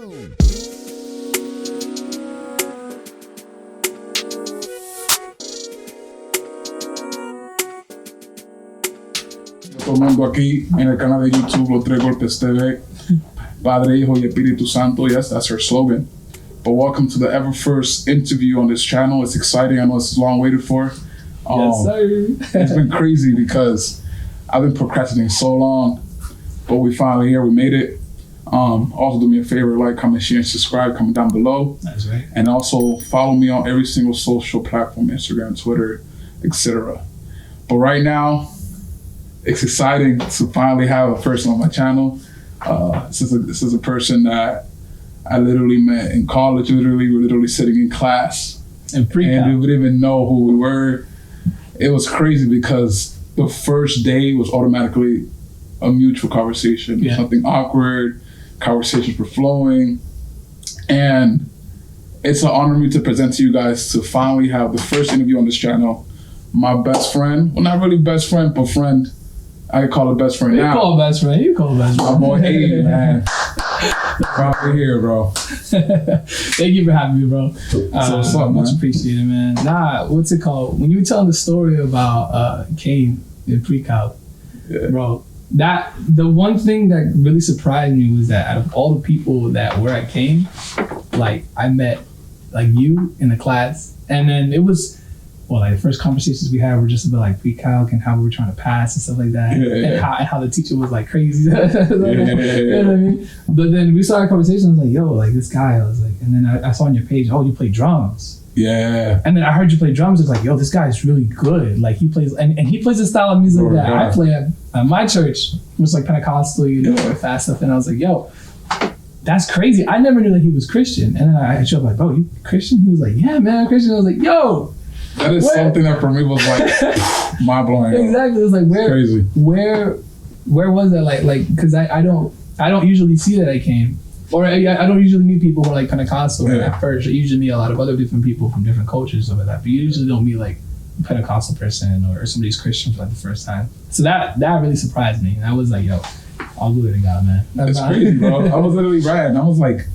Tomando aquí en el canal de YouTube Los Tres Golpes TV, Padre, Hijo y Espíritu Santo. Yes, that's her slogan. But welcome to the ever first interview on this channel. It's exciting. I know it's long waited for. Yes, sir. It's been crazy because I've been procrastinating so long, but we finally here. We made it. Also, do me a favor, like, comment, share, and subscribe. Comment down below. That's right. And also follow me on every single social platform: Instagram, Twitter, etc. But right now, it's exciting to finally have a person on my channel. This is a person that I literally met in college. We were literally sitting in class, And and we didn't even know who we were. It was crazy because the first day was automatically a mutual conversation. Yeah. Something awkward, conversations were flowing, and it's an honor for me to present to you guys to finally have the first interview on this channel. My best friend, well, not really best friend, but friend. I call it best friend now. You call best friend. My boy A, man. Right here, bro. Thank you for having me, bro. So what's up, much man? appreciated, man. Nah, what's it called? When you were telling the story about Kane in pre-cal, bro, that the one thing that really surprised me was that out of all the people that were at Kane, like I met like you in the class, and then it was. Well, like the first conversations we had were just about like pre-calc and how we were trying to pass and stuff like that, and how the teacher was like crazy. You know what I mean? But then we started a conversation. I was like, "Yo, like this guy." I was like, and then I saw on your page, "Oh, you play drums." Yeah. And then I heard you play drums. It's like, "Yo, this guy's really good." Like he plays, and he plays a style of music that I play at my church. It was like Pentecostal, you know, fast stuff. And I was like, "Yo, that's crazy." I never knew that he was Christian. And then I showed up like, "Bro, you Christian?" He was like, "Yeah, man, I'm Christian." I was like, "Yo." That is something that for me was like mind blowing. Exactly. It was like crazy. Where was that like because I don't usually see that at Kane. Or I don't usually meet people who are like Pentecostal at first. I usually meet a lot of other different people from different cultures over that. But you usually don't meet like a Pentecostal person or somebody's Christian for like the first time. So that really surprised me. And I was like, yo, all good to God, man. It's crazy, bro. I was literally riding. I was like,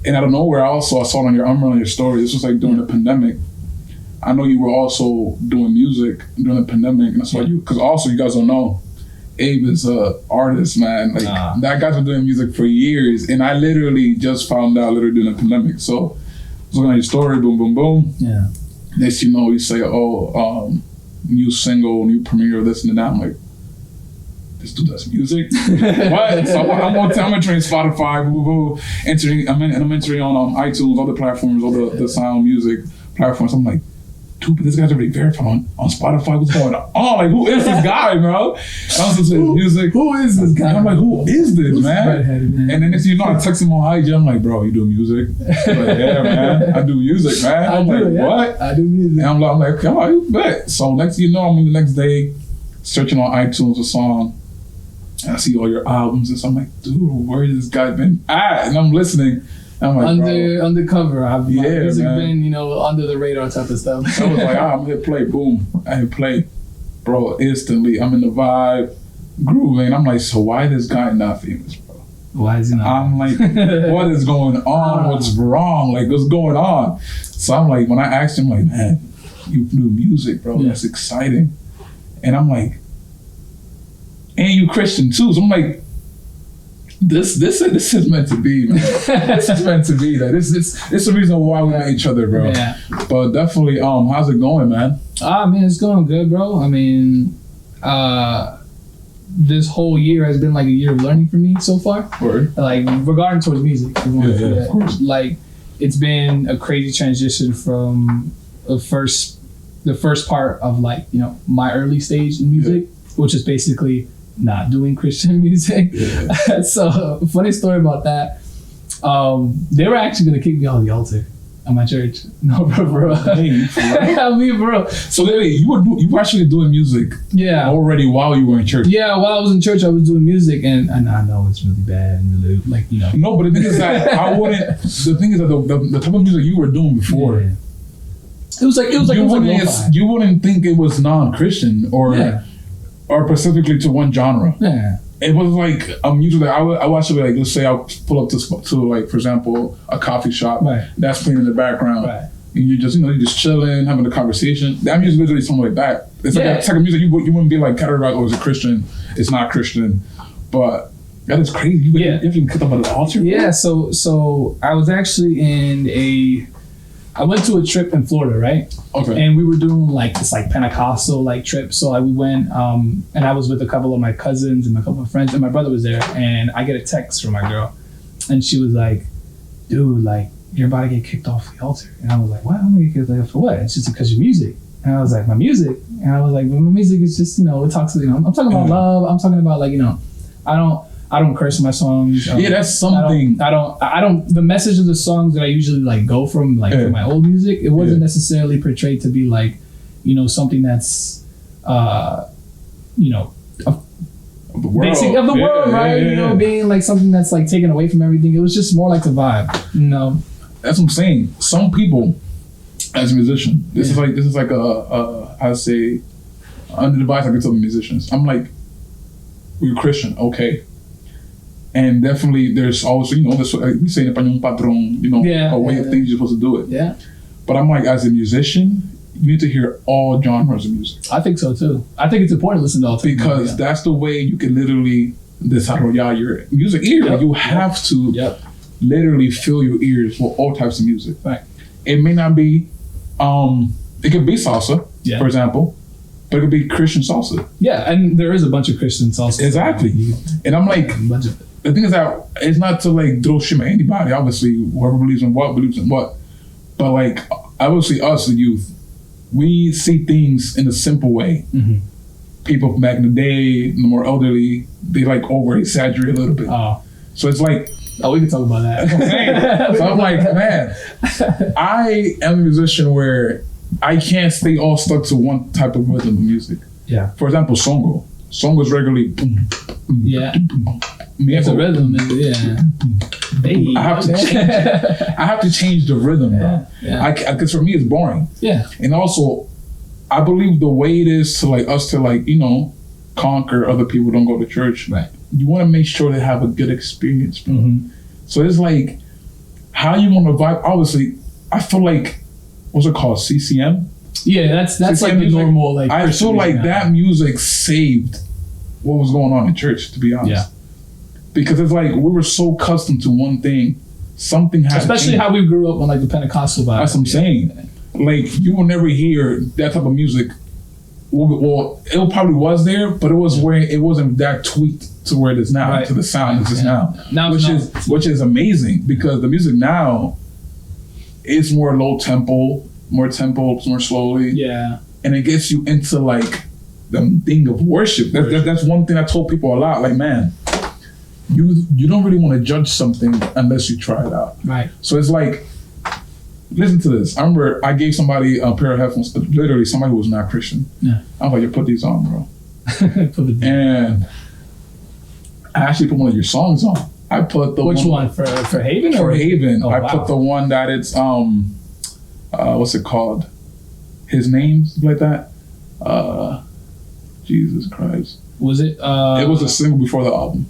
and out of nowhere, I saw it on your story. This was like during the pandemic. I know you were also doing music during the pandemic, and that's why because also you guys don't know, Abe is a artist, man. Like that guy's been doing music for years, and I literally just found out literally during the pandemic. So I was looking at your story, boom, boom, boom. Yeah. Next you know, you say, new single, new premiere, this and that. I'm like, this dude does music? What? So I'm entering Spotify, Google, I'm entering on iTunes, all the platforms, all the sound music platforms. I'm like, dude, but this guy's already verified on Spotify. What's going on? Like, who is this guy, bro? And I was listening to his music. Who is this guy? And I'm like, who is this, man? Man? And then next thing you know, I text him on IG. I'm like, bro, you do music? I'm like, yeah, man, I do music, man. I'm like, what? I do music. And I'm like, come on, you bet. So next thing you know, I'm in the next day searching on iTunes a song. And I see all your albums, and so I'm like, dude, where has this guy been at? And I'm listening. I'm like, undercover. My music man. been, you know, under the radar type of stuff. I was like, I'm hit play, boom. I hit play. Bro, instantly, I'm in the vibe, grooving. I'm like, so why this guy not famous, bro? Why is he not? I'm like, what is going on? What's wrong? Like, what's going on? So I'm like, when I asked him, like, man, you do music, bro. That's exciting. And I'm like, and you Christian too. So I'm like, this is meant to be, man. This is meant to be. That this is the reason why we met each other, bro. Yeah. But definitely, how's it going, man? Man, it's going good, bro. I mean, this whole year has been like a year of learning for me so far. Word. Like regarding towards music, of course. Like it's been a crazy transition from the first part of like, you know, my early stage in music, which is basically not doing Christian music. So funny story about that. They were actually gonna kick me off the altar at my church. No, bro. Me, bro. So literally, you were actually doing music. Already while you were in church. Yeah, while I was in church, I was doing music, and I know it's really bad and really like, you know. No, but the thing is that the thing is that the type of music you were doing before. Yeah. It was like you wouldn't think it was non-Christian or specifically to one genre. Yeah. it was like a music that I watch it like, let's say I'll pull up to like, for example, a coffee shop that's playing in the background. Right. And you're just, you're just chilling, having a conversation. That music literally something like that. It's like a music you wouldn't be like categorized, oh, is it Christian? It's not Christian. But that is crazy. You have even cut up at the altar? Yeah, so I was actually I went to a trip in Florida, right? Okay. And we were doing like this like Pentecostal like trip. So like we went, and I was with a couple of my cousins and a couple of friends, and my brother was there. And I get a text from my girl, and she was like, "Dude, like you're about to get kicked off the altar." And I was like, "What? I'm gonna get kicked off for what?" And she's like, "Because your music." And I was like, "My music?" And I was like, "Well, my music is just, it talks, I'm talking about love. I'm talking about like, I don't curse in my songs. That's something. I don't. The message of the songs that I usually like go from like from my old music, it wasn't necessarily portrayed to be like, something that's, of the world, basic of the world, right? Being like something that's like taken away from everything. It was just more like the vibe. That's what I'm saying. Some people, as a musician, this is like I say, under the advice I give to the musicians. I'm like, we're Christian, okay. And definitely there's also, this, we say in Español, patron, a way of things you're supposed to do it. Yeah. But I'm like, as a musician, you need to hear all genres of music. I think so too. I think it's important to listen to all types. Because that's the way you can literally desarrollar your music ear. Yep. You have to literally fill your ears with all types of music. Right. It may not be, it could be salsa, for example. But it could be Christian salsa. Yeah, and there is a bunch of Christian salsa. Exactly. And I'm like, the thing is that it's not to like throw shit at anybody. Obviously, whoever believes in what. But like, obviously us, the youth, we see things in a simple way. Mm-hmm. People back in the day, the more elderly, they like over exaggerate a little bit. Oh. So it's like, we can talk about that. So I'm like, man, I am a musician where I can't stay all stuck to one type of rhythm of music. Yeah. For example, songo. Songo is regularly boom, boom, yeah. It's a rhythm. I have to change the rhythm, bro. Yeah. Because for me it's boring. Yeah. And also, I believe the way it is to like us to like, conquer other people who don't go to church. Right. You want to make sure they have a good experience, bro. Mm-hmm. So it's like how you want to vibe. Obviously, I feel like, what's it called? CCM? Yeah, that's CCM like the normal like. I feel like that music saved what was going on in church, to be honest. Yeah. Because it's like we were so accustomed to one thing, something had especially how we grew up on like the Pentecostal vibe. That's what I'm saying. Like you will never hear that type of music. Well, it probably was there, but it was where it wasn't that tweaked to where it is now, to the sound it is now. Which is amazing because the music now is more low tempo, more slowly. Yeah. And it gets you into like the thing of worship. That's one thing I told people a lot. Like, man, you don't really want to judge something unless you try it out. Right. So it's like, listen to this. I remember I gave somebody a pair of headphones, literally somebody who was not Christian. Yeah. I was like, put these on, bro. And I actually put one of your songs on. I put the Which one? For Haven? For Haven. Oh, I put the one that it's, what's it called? His name, like that. Jesus Christ. Was it? It was a single before the album.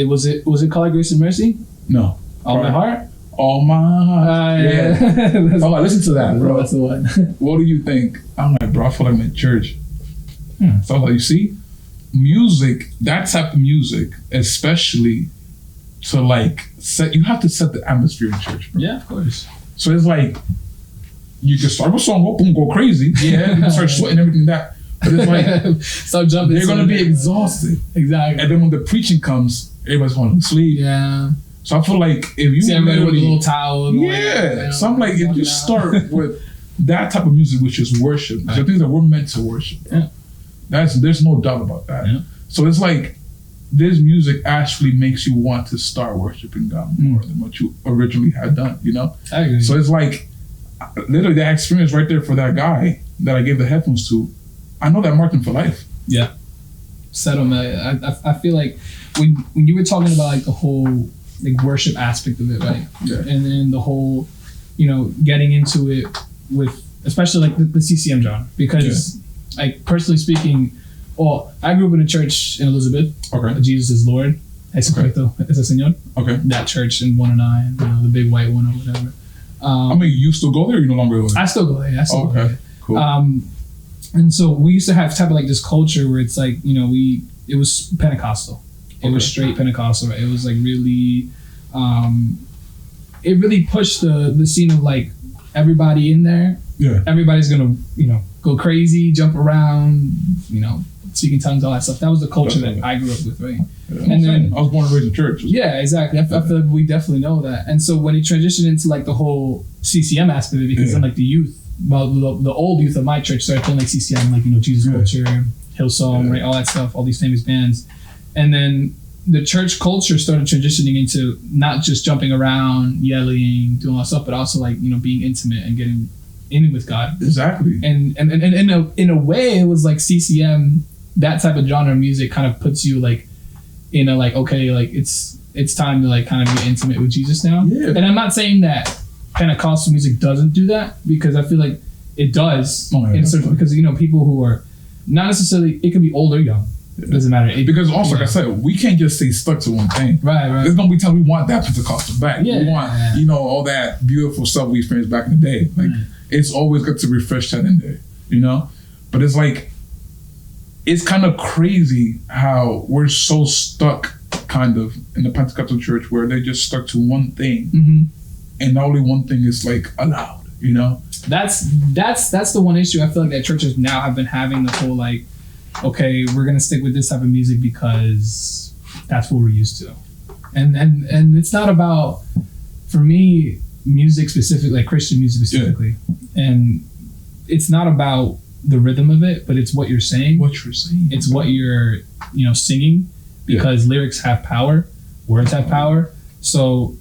Was it called Grace and Mercy? No. All My Heart? All My Heart. Yeah. Oh, listen to that, bro. That's the one. What do you think? I'm like, bro, I feel like I'm in church. So I was like, you see, music, that type of music, especially to like you have to set the atmosphere in church, bro. Yeah, of course. So it's like, you can start with a song, boom, go crazy. Yeah, you can start sweating everything that. But it's like, start jumping. They're going to be exhausted. Exactly. And then when the preaching comes, everybody's falling asleep. Yeah. So I feel like if you see everybody with a little towel. Yeah. So I'm like, if you start with that type of music, which is worship, the things that we're meant to worship. Yeah. There's no doubt about that. Yeah. So it's like, this music actually makes you want to start worshiping God more than what you originally had done, I agree. So it's like, literally that experience right there for that guy that I gave the headphones to, I know that marked him for life. Yeah. Settlement. I feel like when you were talking about like the whole like worship aspect of it, right? Yeah. And then the whole, getting into it with, especially like the CCM genre, because like personally speaking, Well, I grew up in a church in Elizabeth. Okay. Jesus is Lord. Jesucristo es el Señor. Okay. That church in 109, the big white one or whatever. I mean, you still go there or you no longer go there? I still go there. Go there. Cool. And so we used to have type of like this culture where it's like, it was Pentecostal. It was straight Pentecostal. It was like really, it really pushed the scene of like everybody in there. Yeah. Everybody's gonna, go crazy, jump around, speaking tongues, all that stuff. That was the culture that I grew up with, right? Yeah, and then I was born and raised in church. Yeah, exactly. I feel like we definitely know that. And so when it transitioned into like the whole CCM aspect of it, because then like the youth, the old youth of my church started playing like CCM, like Jesus Culture, Hillsong, right, all that stuff, all these famous bands, and then the church culture started transitioning into not just jumping around, yelling, doing all that stuff, but also like being intimate and getting in with God. Exactly. And in a way, it was like CCM. That type of genre of music kind of puts you like in a like, okay, like it's time to like kind of be intimate with Jesus now. Yeah. And I'm not saying that Pentecostal music doesn't do that, because I feel like it does in certain, because people who are not necessarily, it could be old or young. It doesn't matter. Because also, like I said, we can't just stay stuck to one thing. Right. There's gonna be times we want that Pentecostal back. Yeah. We want, all that beautiful stuff we experienced back in the day. Like it's always good to refresh that in there, But it's like, it's kind of crazy how we're so stuck kind of in the Pentecostal church where they just stuck to one thing, and only one thing is like allowed, That's the one issue I feel like that churches now have been having, the whole like, okay, we're gonna stick with this type of music because that's what we're used to, and it's not about, for me, music specifically, like Christian music specifically, and it's not about the rhythm of it, but it's what you're saying. It's what you're, singing, because lyrics have power, words have power. So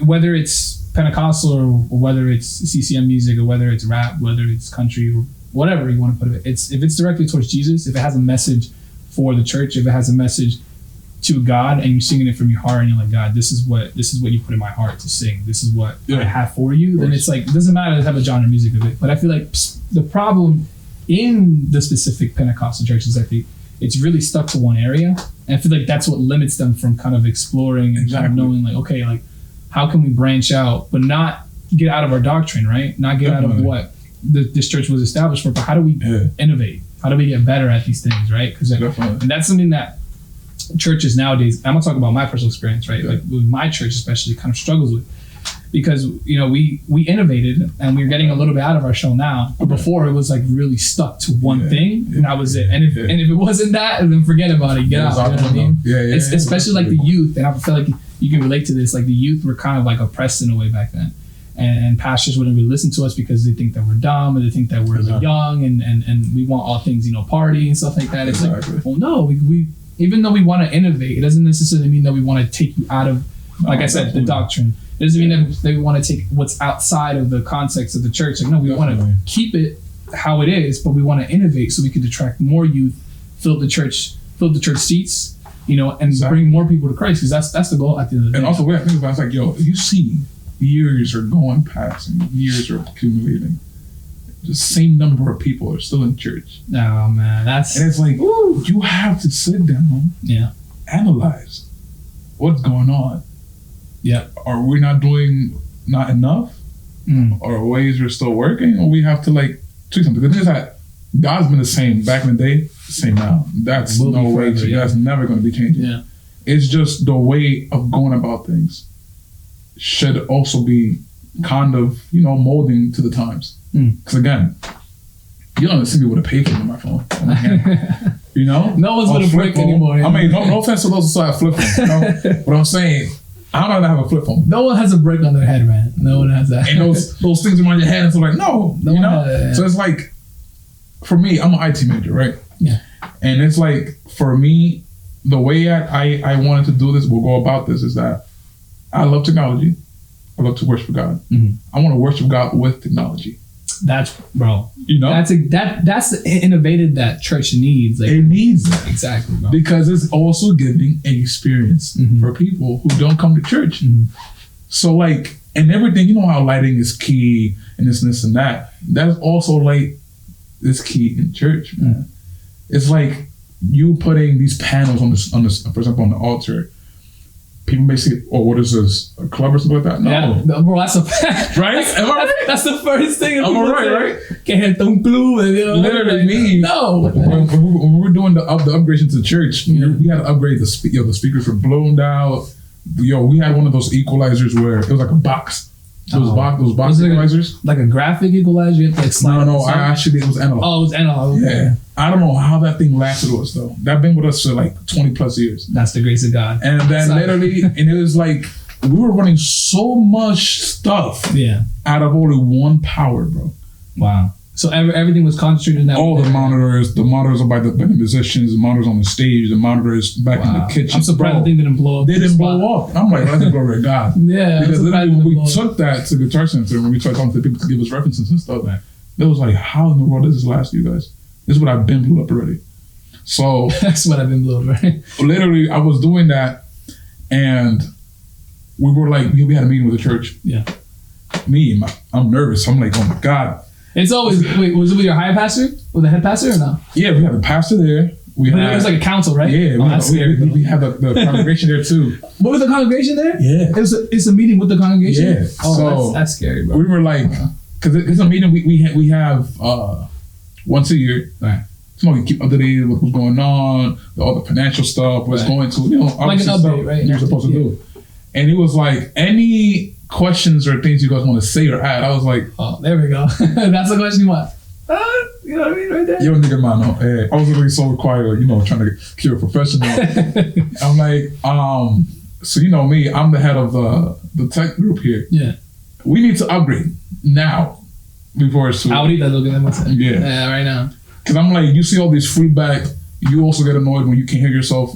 whether it's Pentecostal or whether it's CCM music or whether it's rap, whether it's country or whatever you want to put it, if it's directly towards Jesus, if it has a message for the church, if it has a message to God, and you're singing it from your heart, and you're like, God, this is what you put in my heart to sing. This is what I have for you. Then it's like, it doesn't matter the type of genre of music of it. But I feel like the problem in the specific Pentecostal church is that it's really stuck to one area. And I feel like that's what limits them from kind of exploring and kind of knowing like, okay, like how can we branch out, but not get out of our doctrine, right? Not get out of what this church was established for, but how do we innovate? How do we get better at these things, right? And that's something that churches nowadays, I'm gonna talk about my personal experience, right? Like with my church especially, kind of struggles with, because we innovated and we're getting a little bit out of our shell now, but before it was like really stuck to one thing, and that was it. And if it wasn't that, then forget about it. Get out. You know what I mean? Especially like the youth, and I feel like you can relate to this. Like the youth were kind of like oppressed in a way back then, and pastors wouldn't really listen to us because they think that we're dumb, or they think that we're like young, and we want all things, party and stuff like that. It's like, well, no, we even though we want to innovate, it doesn't necessarily mean that we want to take you out of, like I said, the doctrine. It doesn't mean that they want to take what's outside of the context of the church. Like, no, we want to keep it how it is, but we want to innovate so we could attract more youth, fill the church seats, and bring more people to Christ, because that's the goal at the end of the day. And also, we have to think about, it's like, you see, years are going past and years are accumulating. The same number of people are still in church. Oh man, and it's like, you have to sit down, analyze what's going on. Yeah. Are we not doing not enough? Or ways are still working? Or we have to like tweak something? The thing is that God's been the same back in the day, the same now. That's no way. That's never going to be changing. Yeah. It's just the way of going about things should also be kind of, molding to the times. Because again, you don't see me with a payphone on my phone. No one's with a brick anymore. I mean, no offense to those who still have flip phones. But I'm saying, I don't have a flip phone. No one has a brick on their head, man. No one has that. And those things around your head, and so like, no. So it's like, for me, I'm an IT major, right? Yeah. And it's like, for me, the way I wanted to do this, we'll go about this, is that I love technology. I love to worship God. I want to worship God with technology. That's, bro. That's the innovative that church needs. Like, it needs that. Exactly, bro. Because it's also giving an experience for people who don't come to church. So like, and everything, how lighting is key and this and that. That's also like, is key in church, man. It's like you putting these panels on this, for example, on the altar. People may say, "Oh, what is this? A club or something like that?" No, yeah, bro, that's a right. Am I right? That's the first thing. Am I right? Can't have un club. Literally, me. No. When we were doing the upgrades to the church, we had to upgrade the the speakers were blown out. We had one of those equalizers where it was like a box. Those box equalizers. Like a graphic equalizer? You have to like slide No, it was analog. Oh, it was analog. Okay. Yeah. I don't know how that thing lasted with us though. That been with us for like 20 plus years. That's the grace of God. And then literally, and it was like, we were running so much stuff out of only one power, bro. Wow. So everything was concentrated in that. All the monitors are by the musicians, the monitors on the stage, the monitors back in the kitchen. I'm surprised the thing didn't blow up. They didn't blow up. I'm like, that's the glory of God. Yeah. Because literally when we took that to Guitar Center, when we started talking to people to give us references and stuff, it was like, how in the world does this last you guys? This is what I've been blew up already. So that's what I've been blew up, right? Literally, I was doing that, and we were like, we had a meeting with the church. Yeah. I'm nervous. I'm like, oh my God. It's always, wait, was it with your high pastor? With the head pastor or no? Yeah, we had a pastor there. It was like a council, right? Yeah, we had the congregation there too. What was the congregation there? Yeah. It's a meeting with the congregation? Yeah. Oh, so that's scary, bro. We were like, because it's a meeting we have once a year. Right. So we keep up to date with what's going on, all the financial stuff, what's going to, like an update, right? You're supposed to do. And it was like, any questions or things you guys want to say or add? I was like, oh, there we go. That's the question you want. You know what I mean, right there. Yo, nigga, man, no. Hey, I was literally so quiet, trying to keep it professional. I'm like, so you know me, I'm the head of the tech group here. Yeah. We need to upgrade now before it's too late. Ahorita lo que debemos hacer. Yeah, right now. Because I'm like, you see all these feedback, you also get annoyed when you can't hear yourself.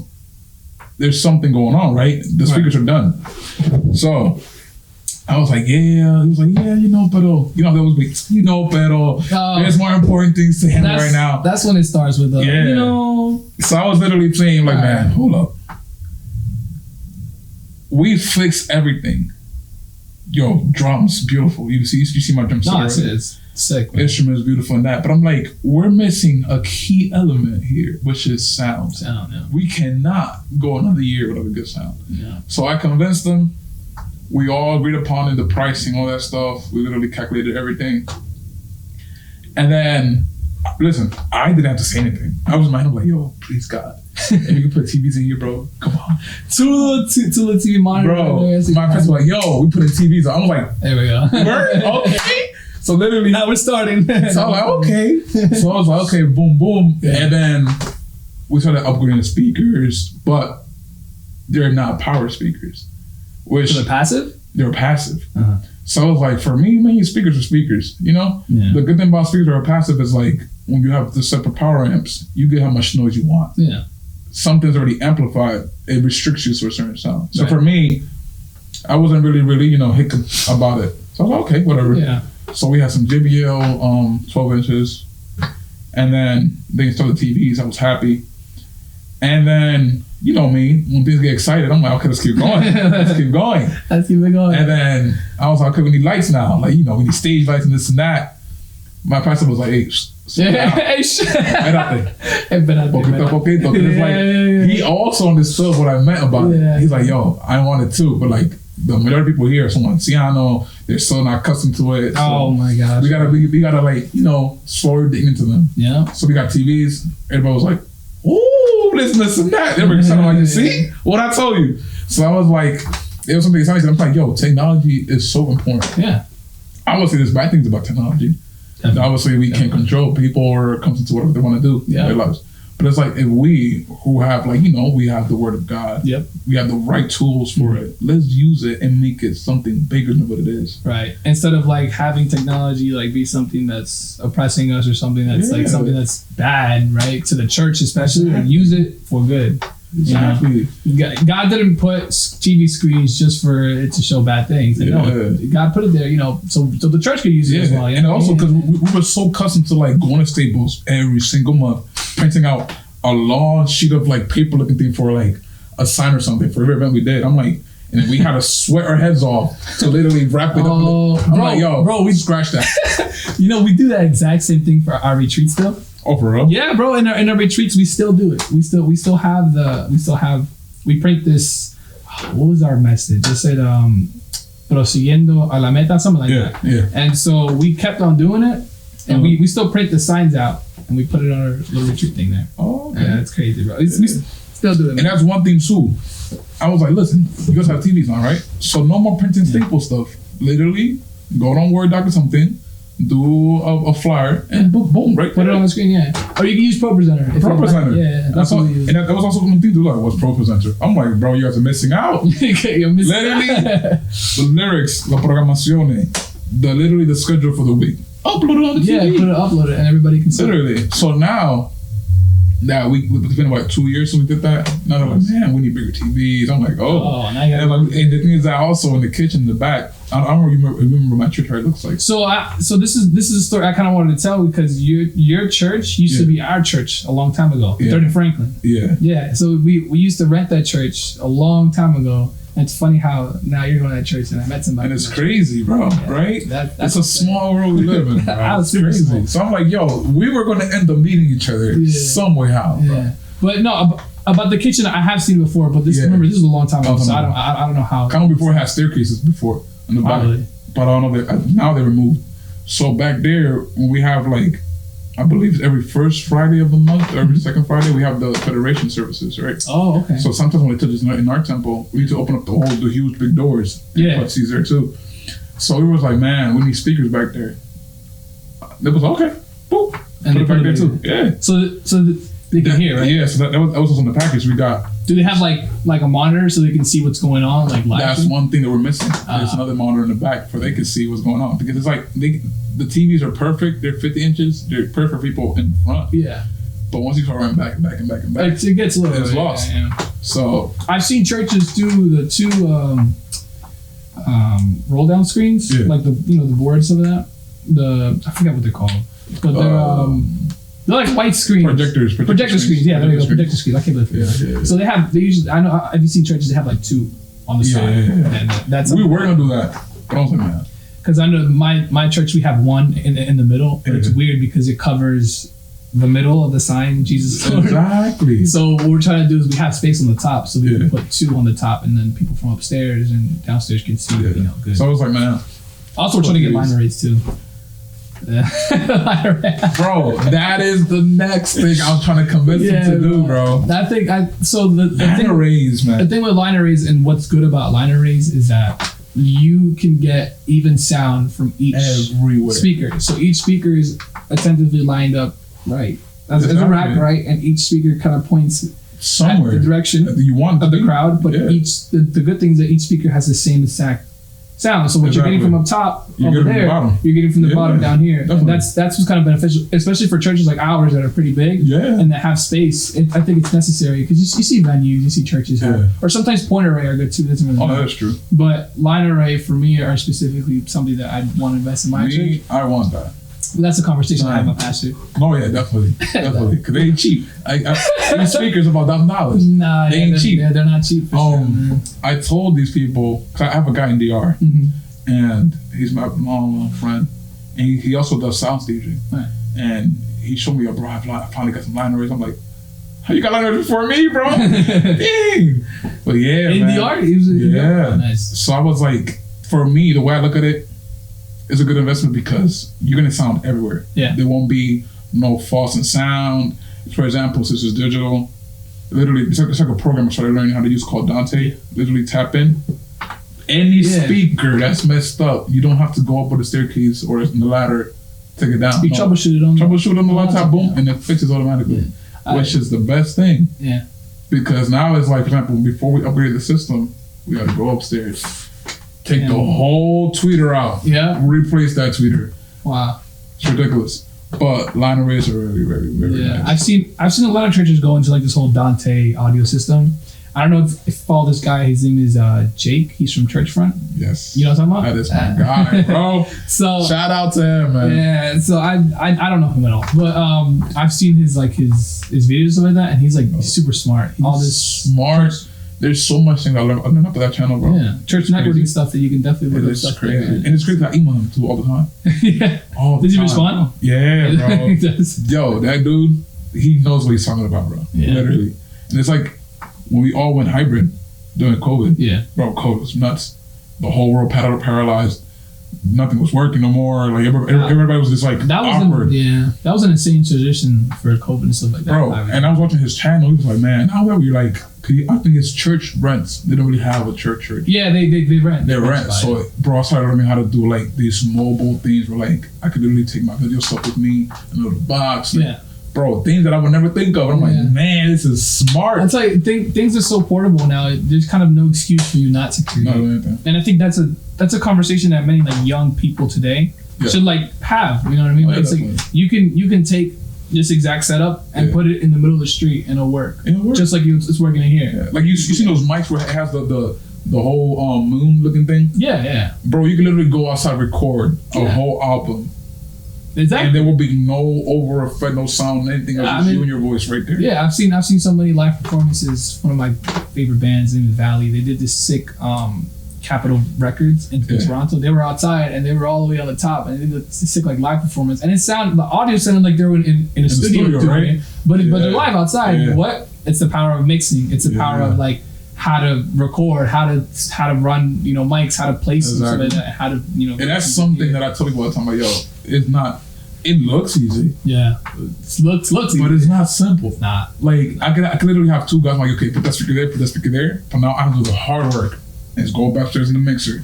There's something going on, right? The speakers are done. So I was like, yeah. He was like, yeah, pero. That was big. Pero. There's more important things to handle right now. That's when it starts with the, So I was literally saying, like, man, hold up. We fixed everything. Yo, drums, beautiful. You see my drum set. No, it's sick. Man. Instrument is beautiful and that. But I'm like, we're missing a key element here, which is sound. Sound, yeah. We cannot go another year without a good sound. Yeah. So I convinced them. We all agreed upon it, the pricing, all that stuff. We literally calculated everything. And then, listen, I didn't have to say anything. I was in my head, I'm like, yo, please God. If you can put TVs in here, bro, come on. Two little TV monitors. Bro, my friends were like, yo, we put in TVs. I was like, there we go. Okay. So literally, now we're starting. So I was like, okay. So I was like, okay, boom, boom. Yeah. And then we started upgrading the speakers, but they're not power speakers. Which so they're passive? They're passive. Uh-huh. So I was like, for me, man, speakers are speakers, Yeah. The good thing about speakers that are passive is like, when you have the separate power amps, you get how much noise you want. Yeah. Something's already amplified, it restricts you to a certain sound. So for me, I wasn't really, hiccup about it. So I was like, okay, whatever. Yeah. So we had some JBL 12 inches, and then they installed the TVs. I was happy. And then, you know me, when things get excited, I'm like, okay, let's keep going. Let's keep going. Let's keep it going. And then I was like, okay, we need lights now. Like, we need stage lights and this and that. My pastor was like, hey, hey, poquito. He also understood what I meant about it. He's like, yo, I want it too, but like the majority of people here, someone Ciano, they're still not accustomed to it. So oh my gosh. We gotta like, slow digging into them. Yeah. So we got TVs. Everybody was like, ooh, this and that. They were excited. I'm like, see what I told you. So I was like, it was something exciting. I'm like, yo, technology is so important. Yeah. I would say there's bad things about technology. Definitely. Obviously, we can't control people or come into whatever they want to do in their lives. But it's like, if we who have we have the word of God, we have the right tools for it, let's use it and make it something bigger than what it is. Right. Instead of like having technology like be something that's oppressing us or something that's like something that's bad, right? To the church especially, like, use it for good. Exactly. God didn't put TV screens just for it to show bad things. No, God put it there, so the church could use it as well. And also because we were so accustomed to like going to Staples every single month, printing out a long sheet of like paper looking thing for like a sign or something for every event we did. I'm like, and then we had to sweat our heads off to literally wrap it up. I'm like, yo, bro, we scratched that. We do that exact same thing for our retreats though. Oh, for real? Yeah, bro. In our retreats, we still do it. We print this. What was our message? It said prosiguiendo a la meta, something like that. Yeah. And so we kept on doing it, and we still print the signs out, and we put it on our little retreat thing there. Oh, okay. Yeah, it's crazy, bro. We still do it, man. And that's one thing too. I was like, listen, you guys have TVs on, right? So no more printing staple stuff. Literally, go on Word doc or something, do a flyer, and boom, right? Put it on the screen, yeah. Or you can use ProPresenter. ProPresenter. Yeah, that's what we use. And that was also one thing to like, what's ProPresenter? I'm like, bro, you guys are missing out. You're missing Literally, the lyrics, la programazione, literally the schedule for the week. Upload it on the TV. Yeah, upload it, and everybody can see it. Literally. So now that it's been about 2 years since we did that. Now they're like, man, we need bigger TVs. I'm like, oh. Now you and the thing is that also in the kitchen in the back, I don't remember my church how it looks like. So this is a story I kind of wanted to tell because your church used to be our church a long time ago. Yeah. In Franklin. Yeah. Yeah. So we used to rent that church a long time ago. And it's funny how now you're going to that church and I met somebody. And it's crazy, bro. Yeah. Right? It's a small world we live in. Bro. It's crazy. Small. So I'm like, yo, we were going to end up meeting each other some way, how? Bro. Yeah. But no, about the kitchen, I have seen it before. But remember, this is a long time ago, so I don't know how. Kind of before it had staircases before in the back, but I don't know now they removed. So back there, when we have like, I believe every first Friday of the month, or every second Friday, we have the Federation services, right? Oh, okay. So sometimes when they touch us in our temple, we need to open up the huge big doors. Yeah. Put seats there too. So we was like, man, we need speakers back there. It was okay. Boop. And put it back there too. Yeah. So they can hear, right? Yeah. So that was also in the package we got. Do they have like a monitor so they can see what's going on, like live? That's one thing that we're missing. There's another monitor in the back where they can see what's going on, because it's like the TVs are perfect. They're 50 inches. They're perfect for people in front. Yeah. But once you start running back, it gets a little. It's lost. Yeah. So I've seen churches do the two roll down screens, like the boards of that. I forget what they're called, but they're like white screens. Projector screens. Yeah, there you go. Projector screens. I can't believe it. Yeah. So they usually. I know. Have you seen churches that have like two on the side? Yeah. And that's we were gonna do that, but I was like, man. Because I know my church, we have one in the middle, but it's weird because it covers the middle of the sign, Jesus Lord. Exactly. So what we're trying to do is we have space on the top, so we can put two on the top, and then people from upstairs and downstairs can see, good. So I was like, man. Also, we're trying to get line arrays too. Bro, that is the next thing I'm trying to convince them to do, bro. The line arrays, man. The thing with line arrays and what's good about line arrays is that you can get even sound from each speaker. So each speaker is attentively lined up right. As a rack, right? And each speaker kind of points somewhere at the direction you want of the crowd. But the good thing is that each speaker has the same exact sound. So what you're getting from up top over there, you're getting from the bottom down here. And that's what's kind of beneficial, especially for churches like ours that are pretty big and that have space. I think it's necessary because you see venues, you see churches have, or sometimes point array are good too. Doesn't really matter. That's true. But line array for me are specifically something that I want to invest in my church. I want that. But that's a conversation I have with my pastor. Oh yeah, definitely, because they ain't cheap. These speakers about $1,000. Nah, they ain't cheap. Yeah, they're not cheap. For sure, I told these people, cause I have a guy in DR, and he's my long friend, and he also does sound staging. Right. And he showed me, bro, I finally got some line arrays. I'm like, how you got line arrays before me, bro? Dang. But yeah, in DR, nice. So I was like, for me, the way I look at it, it's a good investment because you're gonna sound everywhere. Yeah. There won't be no false in sound. For example, since it's digital, literally it's like a program I started learning how to use called Dante. Literally tap in. Any speaker that's messed up, you don't have to go up with the staircase or the ladder, take it down. You troubleshoot it on the laptop, boom, and it fixes automatically. Which is the best thing. Yeah. Because now it's like, for example, before we upgrade the system, we gotta go upstairs. Take the whole tweeter out. Yeah. Replace that tweeter. Wow. It's ridiculous. But line arrays are very, very, very nice. I've seen a lot of churches go into like this whole Dante audio system. I don't know if you follow this guy. His name is Jake. He's from Churchfront. Yes. You know what I'm talking about? That is my guy, bro. So shout out to him, man. Yeah. So I don't know him at all, but I've seen his videos like that, and he's like super smart. All this smart. there's so much things I learned up to that channel, bro. Yeah, church networking stuff that you can definitely look up It's stuff crazy, there. and it's crazy. I email him too all the time. Yeah. All the Did you time. respond? Yeah, bro. He does. Yo, that dude, he knows what he's talking about, bro. Yeah. Literally. And it's like when we all went hybrid during COVID. Yeah. Bro, COVID was nuts. The whole world paralyzed. Nothing was working no more. Like everybody was just like That was awkward. that was an insane transition for COVID and stuff like that. Bro, and I was watching his channel. He was like, man, however, you're like, I think his church rents. They don't really have a church. Yeah, they rent. They rent. So, bro, I started learning how to do like these mobile things where like I could literally take my video stuff with me in a little box. Like, yeah. Bro, things that I would never think of. I'm like, man, this is smart. That's like things are so portable now. There's kind of no excuse for you not to create. Not anything. And I think that's a conversation that many like young people today should like have. You know what I mean? Oh, yeah, it's like you can take this exact setup and put it in the middle of the street and it'll work. Just like it's working in here. Yeah. Like you see those mics where it has the whole moon looking thing? Yeah. Bro, you can literally go outside and record a whole album. Exactly. And there will be no over effect, no sound, anything else. Just you and your voice right there. Yeah, I've seen so many live performances. One of my favorite bands in Valley. They did this sick Capitol Records in Toronto. They were outside and they were all the way on the top, and they did this sick like live performance. And the audio sounded like they were in a studio doing right? it, but they're live outside. Yeah. What? It's the power of mixing. It's the power of like how to record, how to run, mics, how to place them, so that, how to, And that's something that I tell people all the time. Like, yo, it's not. It looks easy. Yeah, it looks easy, but it's not simple. It's not. Like I could literally have two guys. I'm like, okay, put that speaker there, put that speaker there. But now I do the hard work and just go upstairs in the mixer.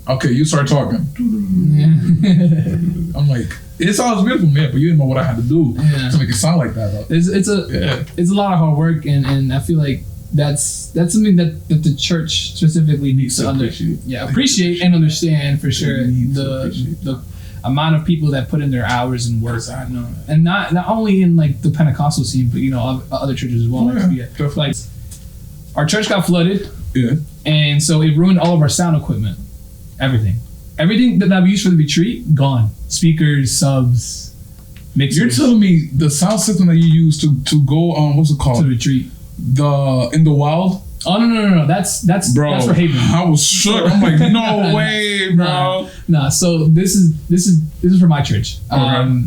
Okay, you start talking. Yeah. I'm like, it sounds beautiful, man, but you didn't know what I had to do to make it sound like that. Though. It's a lot of hard work, and I feel like that's something that the church specifically needs to appreciate and understand for sure. The amount of people that put in their hours and work, and not only in like the Pentecostal scene, but other churches as well. Like our church got flooded, and so it ruined all of our sound equipment, everything that we used for the retreat gone. Speakers, subs, mixers. You're telling me the sound system that you use to go what's it called? To the retreat. In the wild. Oh no! That's bro. That's for Haven. I was shook. I'm like, no way, bro. Nah. So this is for my church. Okay.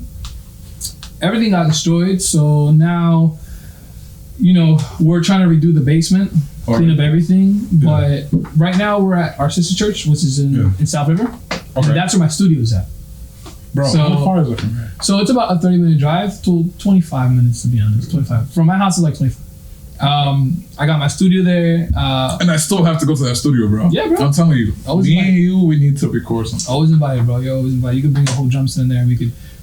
Everything got destroyed. So now, we're trying to redo the basement, clean up everything. But right now we're at our sister church, which is in South River. Okay. And that's where my studio is at. Bro, how far is it from here? So it's about a 30-minute drive to 25 minutes to be honest. 25 from my house is like 25. I got my studio there. And I still have to go to that studio, bro. Yeah, bro. I'm telling you. Me and you, we need to record something. Always invited, bro. You're always invited. You can bring a whole drum set in there.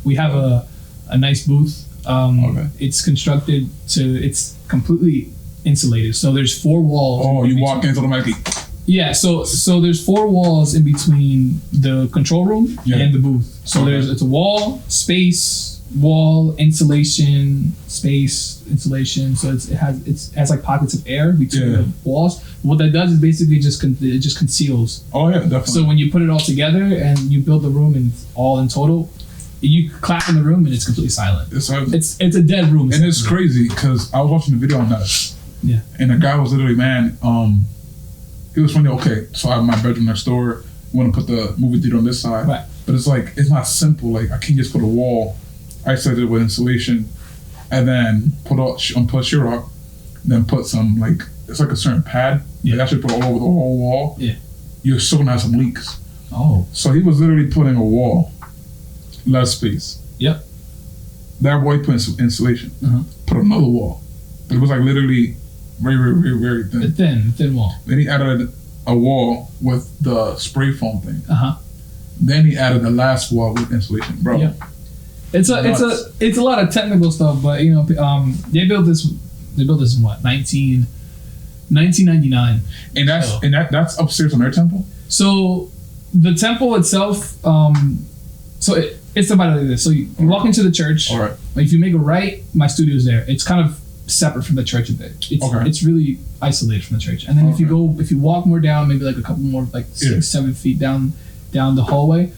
We have a nice booth. It's constructed it's completely insulated. So there's 4 walls. Oh, you walk in, it's automatically. Yeah, so there's 4 walls in between the control room and the booth. So it's a wall, space, wall, insulation, space, insulation. So it has like pockets of air between the walls. What that does is basically it just conceals. Oh yeah, definitely. So when you put it all together and you build the room and all in total, you clap in the room and it's completely silent. It's a dead room. And it's crazy because I was watching the video on that. Yeah. And the guy was literally, he was funny. Okay, so I have my bedroom next door. We want to put the movie theater on this side. Right. But it's like, it's not simple. Like I can't just put a wall, isolate it with insulation, and then put sheetrock, then put some like, it's like a certain pad. Yeah. Like, I should put all over the whole wall. Yeah. You're still gonna have some leaks. Oh. So he was literally putting a wall, less space. Yep. That boy put insulation. Put another wall. But it was like literally very, very, very, very thin. A thin wall. Then he added a wall with the spray foam thing. Then he added the last wall with insulation, bro. Yeah. It's a lot of technical stuff, but they built this in what 1999. And that's upstairs on their temple. So the temple itself, it's divided like this. So you walk into the church. All right. If you make a right, my studio is there. It's kind of separate from the church a bit. It's really isolated from the church. And then if you walk more down, maybe like a couple more, like 6-7 feet down the hallway,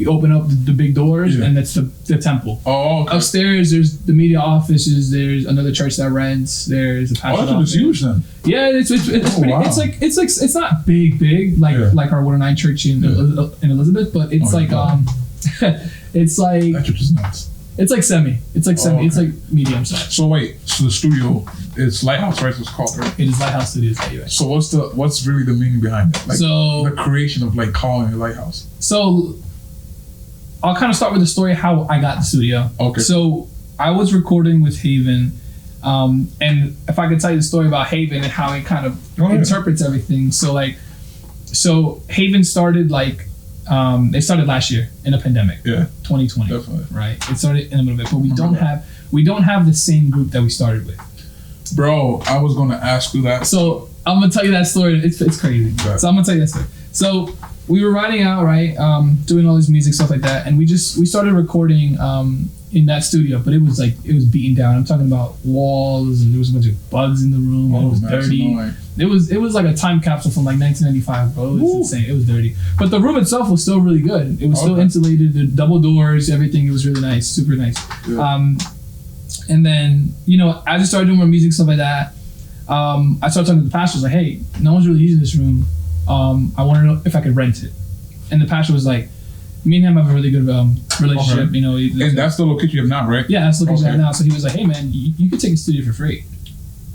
You open up the big doors, Yeah. and that's the temple. Oh, okay. Upstairs, there's the media offices. There's another church that rents. There's a Oh, pastor's that's office. huge then. Yeah, it's pretty. Wow. It's like it's not big like Yeah. like our 109 church in Elizabeth, but it's Oh, like yeah. it's like That church is nuts. it's like semi. It's like semi. okay. It's like medium size. So wait, so the studio is Lighthouse, right? It's called, right? It is Lighthouse Studios at UA. So what's really the meaning behind it? Like So- the creation of like calling it Lighthouse. So I'll kind of start with the story how I got the studio. Okay. So I was recording with Haven, and if I could tell you the story about Haven and how it kind of Oh, yeah. interprets everything. So Haven started they started last year in a pandemic, Yeah, 2020, definitely. right? It started in the middle of it, but we Remember don't that. have the same group that we started with. Bro, I was gonna ask you that. So I'm gonna tell you that story. It's crazy. Right. So I'm gonna tell you that story. So we were riding out, right, doing all this music stuff like that, and we started recording in that studio, but it was beaten down. I'm talking about walls, and there was a bunch of bugs in the room. And it was that's dirty. annoying. It was like a time capsule from like 1995, bro. It was Ooh. insane. It was dirty, but the room itself was still really good. It was still Okay. insulated, the double doors, everything. It was really nice, super nice. Yeah. And then as I started doing more music stuff like that, I started talking to the pastor. I was like, hey, no one's really using this room. I want to know if I could rent it. And the pastor was like, me and him have a really good relationship. Okay. And that's the location you have now, right? yeah, that's looking at Okay. now. So he was like, hey man, you could take a studio for free.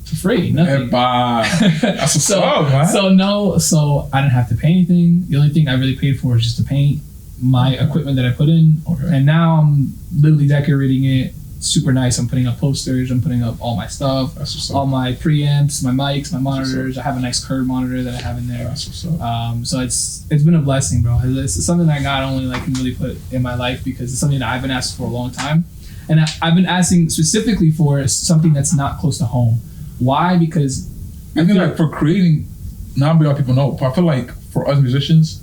For free, nothing. Epa. That's what's up, man. So I didn't have to pay anything. The only thing I really paid for is just the paint, my equipment that I put in. Okay. And now I'm literally decorating it. Super nice. I'm putting up posters. I'm putting up all my stuff. That's what's All up. my preamps, my mics, my what's monitors. I have a nice curved monitor that I have in there. That's what's up. So it's been a blessing, bro. It's something that God only can really put in my life because it's something that I've been asking for a long time, and I've been asking specifically for something that's not close to home. Why? Because I feel like for creating, not a lot of people know, but I feel like for us musicians,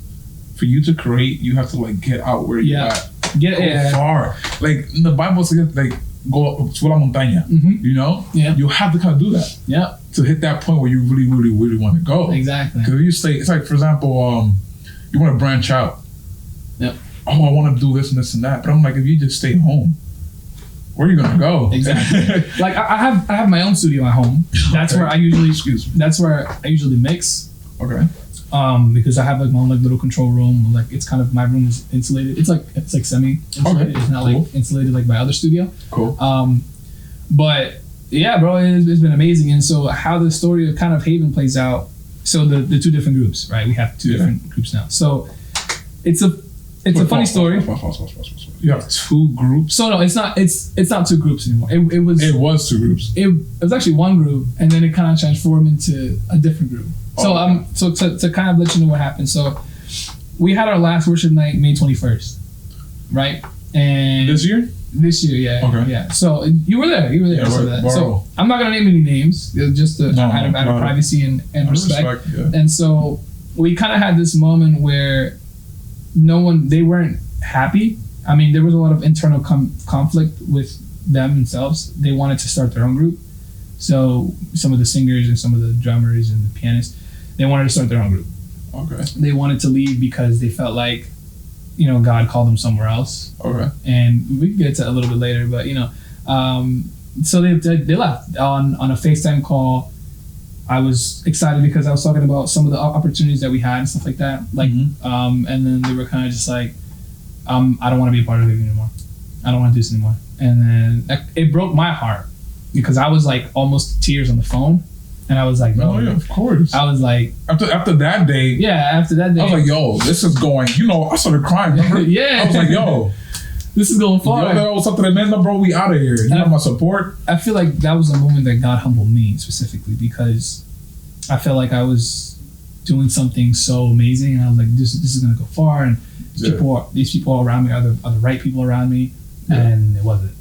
for you to create, you have to like get out where you're at. Go far. Like in the Bible says, like go to la montaña. Mhm. You know, Yeah. you have to kind of do that Yep. to hit that point where you really, really, really want to go. Exactly. Because if you say, it's like for example, you want to branch out. Yep. Oh, I want to do this and this and that, but I'm like, if you just stay home, where are you gonna go? Exactly. Like I have my own studio at home. That's Okay. where I usually Excuse me. That's where I usually mix. Okay. Because I have like my own like little control room. Like it's kind of my room is insulated. It's like semi insulated. Okay, It's not cool. like insulated like my other studio. Cool. But yeah, bro, it's been amazing. And so how the story of kind of Haven plays out. So the two different groups, right? We have two Yeah. different groups now. So it's a funny story. You have two groups. So no, it's not two groups anymore. It was It was two groups. it was actually one group, and then it kind of transformed into a different group. So Oh, okay. so to kind of let you know what happened. So we had our last worship night May 21st, right? And This year? this year, yeah, Okay. yeah. So you were there, Yeah, so, where- so I'm not gonna name any names, just to, No, out of no. privacy and respect. Yeah. And so we kind of had this moment where they weren't happy. I mean, there was a lot of internal conflict with themselves. They wanted to start their own group. So some of the singers and some of the drummers and the pianists, they wanted to start their own group. Okay. They wanted to leave because they felt like, God called them somewhere else. Okay. And we can get to it a little bit later, but so they left on a FaceTime call. I was excited because I was talking about some of the opportunities that we had and stuff like that. Like, Mhm. and then they were kind of just like, I don't want to be a part of it anymore. I don't want to do this anymore. And then it broke my heart because I was like almost tears on the phone, and I was like, Oh yeah, of course. I was like, After that day, yeah. After that day, I was like, yo, this is going. I started crying. Remember? Yeah. I was like, yo, this is going far. yo, something that man, bro, we out of here. You know my support. I feel like that was a moment that God humbled me specifically because I felt like I was doing something so amazing, and I was like, this is gonna go far, and these people around me are the right people around me, and it wasn't.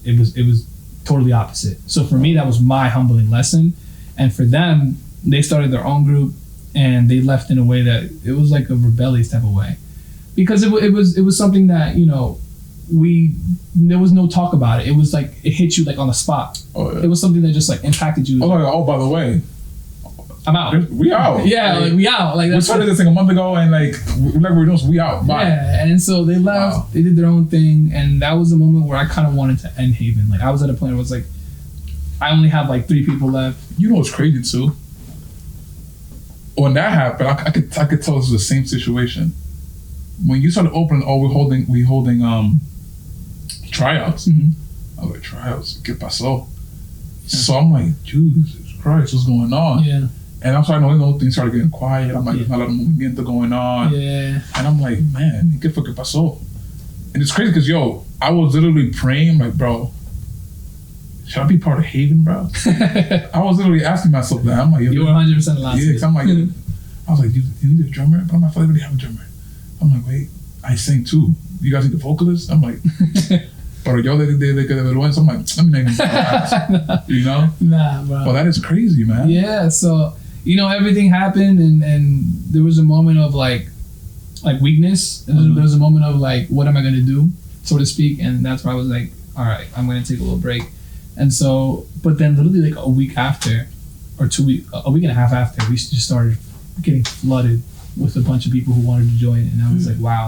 It was totally opposite. So for me, that was my humbling lesson, and for them, they started their own group, and they left in a way that it was like a rebellious type of way, because it was something that there was no talk about it. It was like it hit you like on the spot. Oh yeah. It was something that just like impacted you. Oh, by the way, I'm out. We out. Yeah, like we out. Like we started this thing a month ago, and like we're doing, so we out. Bye. Yeah, and so they left. Wow. They did their own thing, and that was the moment where I kind of wanted to end Haven. Like I was at a point where it was like, I only have like 3 people left. You know what's crazy too? When that happened, I could tell this was the same situation. When you started opening, we holding tryouts. Mm-hmm. I was like, tryouts, ¿qué pasó? So I'm like, Jesus Christ, what's going on? Yeah. And I'm starting to know things started getting quiet. I'm like, there's not a lot of movimiento going on. Yeah. And I'm like, man, ¿qué fue que pasó? And it's crazy because, I was literally praying, like, bro, should I be part of Haven, bro? I was literally asking myself that. I'm like, you were 100% lost. Yeah, because I'm like, I was like, you need a drummer? But I'm like, I already have a drummer. I'm like, wait, I sing too. You guys need the vocalist? I'm like, pero yo de vergüenza. I'm like, let me not even ask. You know? Nah, bro. Well, that is crazy, man. Yeah, so, everything happened and there was a moment of like weakness. And there was a moment of like, what am I going to do, so to speak? And that's where I was like, all right, I'm going to take a little break. And so, but then literally like a week after, or a week and a half after, we just started getting flooded with a bunch of people who wanted to join. And I was like, wow,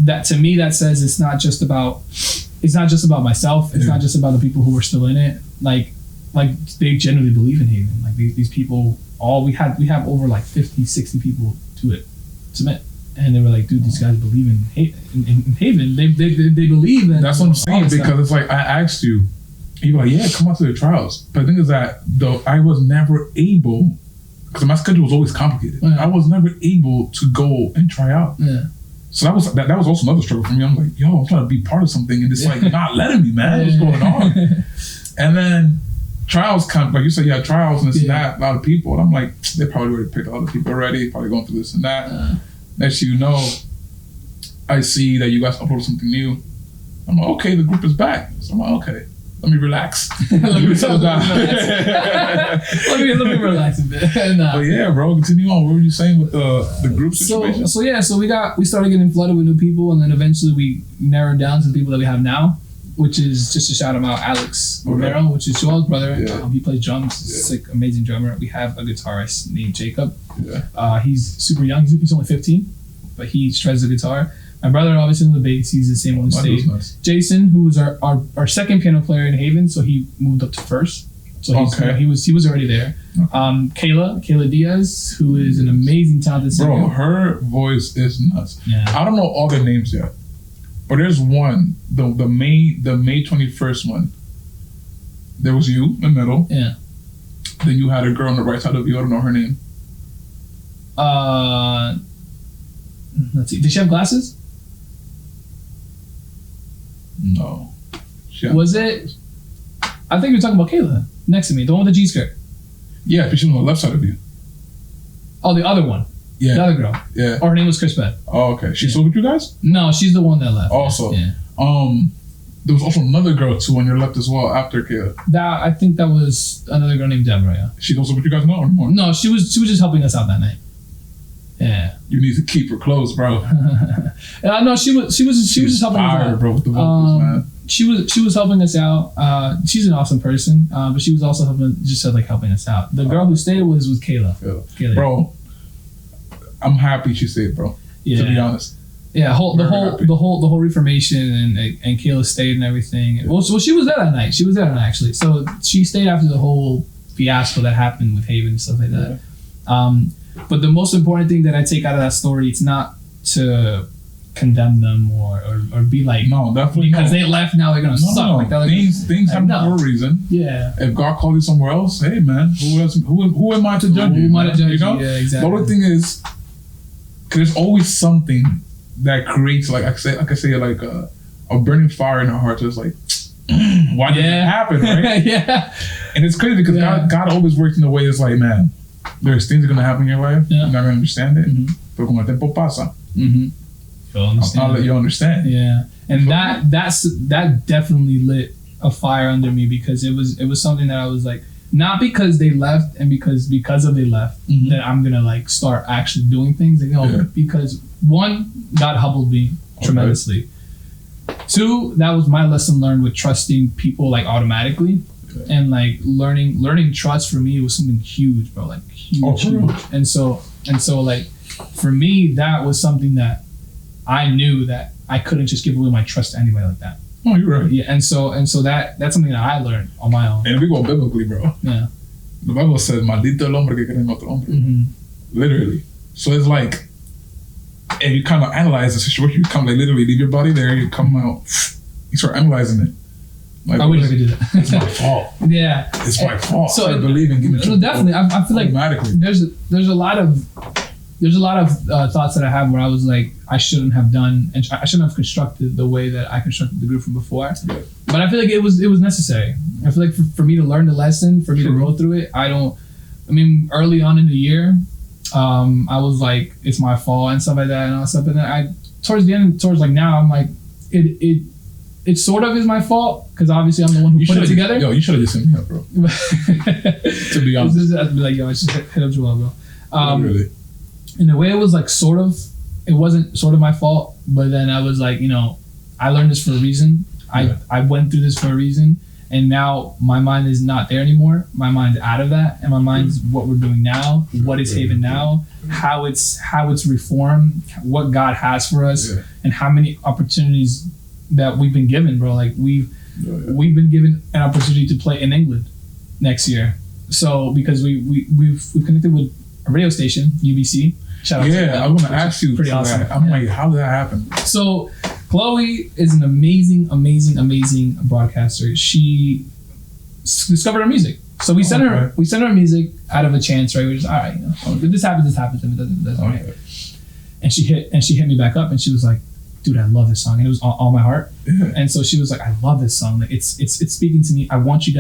that to me, that says it's not just about myself. It's not just about the people who are still in it. Like they genuinely believe in Haven. Like these people, we have over like 50, 60 people to submit. And they were like, dude, these guys believe in Haven. They believe in. That's what I'm saying, because it's like, I asked you, you were like, yeah, come out to the trials. But the thing is that I was never able, because my schedule was always complicated. Yeah. I was never able to go and try out. Yeah. So that was also another struggle for me. I'm like, I'm trying to be part of something, and it's like not letting me, man. What's going on? And then trials come, like you said, you had trials and this and that, a lot of people, and I'm like, they probably already picked a lot of people already, probably going through this and that. Next you know, I see that you guys uploaded something new. I'm like, okay, the group is back. So I'm like, okay. Let me relax. Let me settle down. let me relax a bit. Nah. But yeah, bro, continue on. What were you saying with the group situation? So we started getting flooded with new people, and then eventually we narrowed down to the people that we have now, which is, just to shout him out, Alex Romero, which is Joel's brother. Yeah. He plays drums. Sick, amazing drummer. We have a guitarist named Jacob. Yeah. He's super young. He's only 15, but he shreds the guitar. My brother, obviously, on the bass, he's the same one who stayed. Nice. Jason, who was our second piano player in Haven, so he moved up to first. So he was already there. Kayla Diaz, who is an amazing talented singer. Bro, her voice is nuts. Yeah. I don't know all their names yet, but there's one, the May 21st one. There was you in the middle. Yeah. Then you had a girl on the right side of you. I don't know her name. Let's see. Did she have glasses? No. Was it? I think you're talking about Kayla next to me, the one with the G skirt. Yeah, but she's on the left side of you. Oh, the other one. Yeah. The other girl. Yeah. Or her name was Chris Beth. Oh, okay. She's still with you guys? No, she's the one that left. Also. Yeah. There was also another girl too on your left as well after Kayla. I think that was another girl named Deborah. Yeah. She's also with you guys now or more? No, she was just helping us out that night. Yeah. You need to keep her close, bro. No, she was just helping us out, bro, with the vocals, man. She was helping us out. She's an awesome person, but she was also helping us out. The girl who stayed was Kayla. Kayla. Bro, I'm happy she stayed, bro. Yeah. To be honest. Yeah, the whole reformation and Kayla stayed and everything. Well, she was there that night. She was there that night, actually. So she stayed after the whole fiasco that happened with Haven and stuff like that. Yeah. But the most important thing that I take out of that story, it's not to condemn them or be like, no, definitely because they left, now they're gonna suck. No. Like, things happen for a reason. Yeah. If God called you somewhere else, hey man, who am I to judge you? Who am I to judge you? Know? Yeah, exactly. The only thing is, because there's always something that creates, like I say, like a burning fire in our hearts. It's like, why did that happen, right? Yeah. And it's crazy because God always works in a way that's like, man, there's things that are gonna happen in your life. Yeah. You're not gonna understand it. Mm-hmm. But como el tiempo pasa, I'll let you understand. Yeah. And that definitely lit a fire under me, because it was something that I was like, not because they left and because of they left, that I'm gonna like start actually doing things. Like, because one, God humbled me tremendously. Okay. Two, that was my lesson learned with trusting people like automatically. And like learning trust for me was something huge, bro. Like huge. And so like for me, that was something that I knew that I couldn't just give away my trust to anybody like that. Oh, you're right. Yeah, and so that's something that I learned on my own. And we go biblically, bro. Yeah. The Bible says, "Maldito el hombre que cree en otro hombre." Literally. So it's like, and you kind of analyze the situation. You come like literally leave your body there. You come out. You start analyzing it. Like, I wish we did that. It's my fault. Yeah. It's my fault. So I believe in giving. No, definitely. I feel like automatically. there's a lot of thoughts that I have where I was like, I shouldn't have done, and I shouldn't have constructed the way that I constructed the group from before. Yeah. But I feel like it was necessary. I feel like for me to learn the lesson, for me to go through it, early on in the year, I was like, it's my fault and stuff like that and all that stuff. And then towards now, I'm like, it sort of is my fault because obviously I'm the one who put it together. You should have just hit me up, bro. To be honest. I'd be like, yo, I should hit up Joel, bro. Really? In a way, it was like it wasn't sort of my fault, but then I was like, I learned this for a reason. I went through this for a reason, and now my mind is not there anymore. My mind's out of that, and my mind's what we're doing now, what is Haven now, how it's reformed, what God has for us, and how many opportunities that we've been given, bro. Like we've been given an opportunity to play in England next year. So because we've connected with a radio station, UBC. Shout out to them. I want to ask you. Pretty awesome. I'm like, how did that happen? So Chloe is an amazing broadcaster. She discovered our music. So we sent her music out of a chance, right? We're just, all right, if this happens, if it doesn't, right? And she hit me back up and she was like, dude, I love this song. And it was all my heart. Yeah. And so she was like, I love this song. Like it's speaking to me. I want to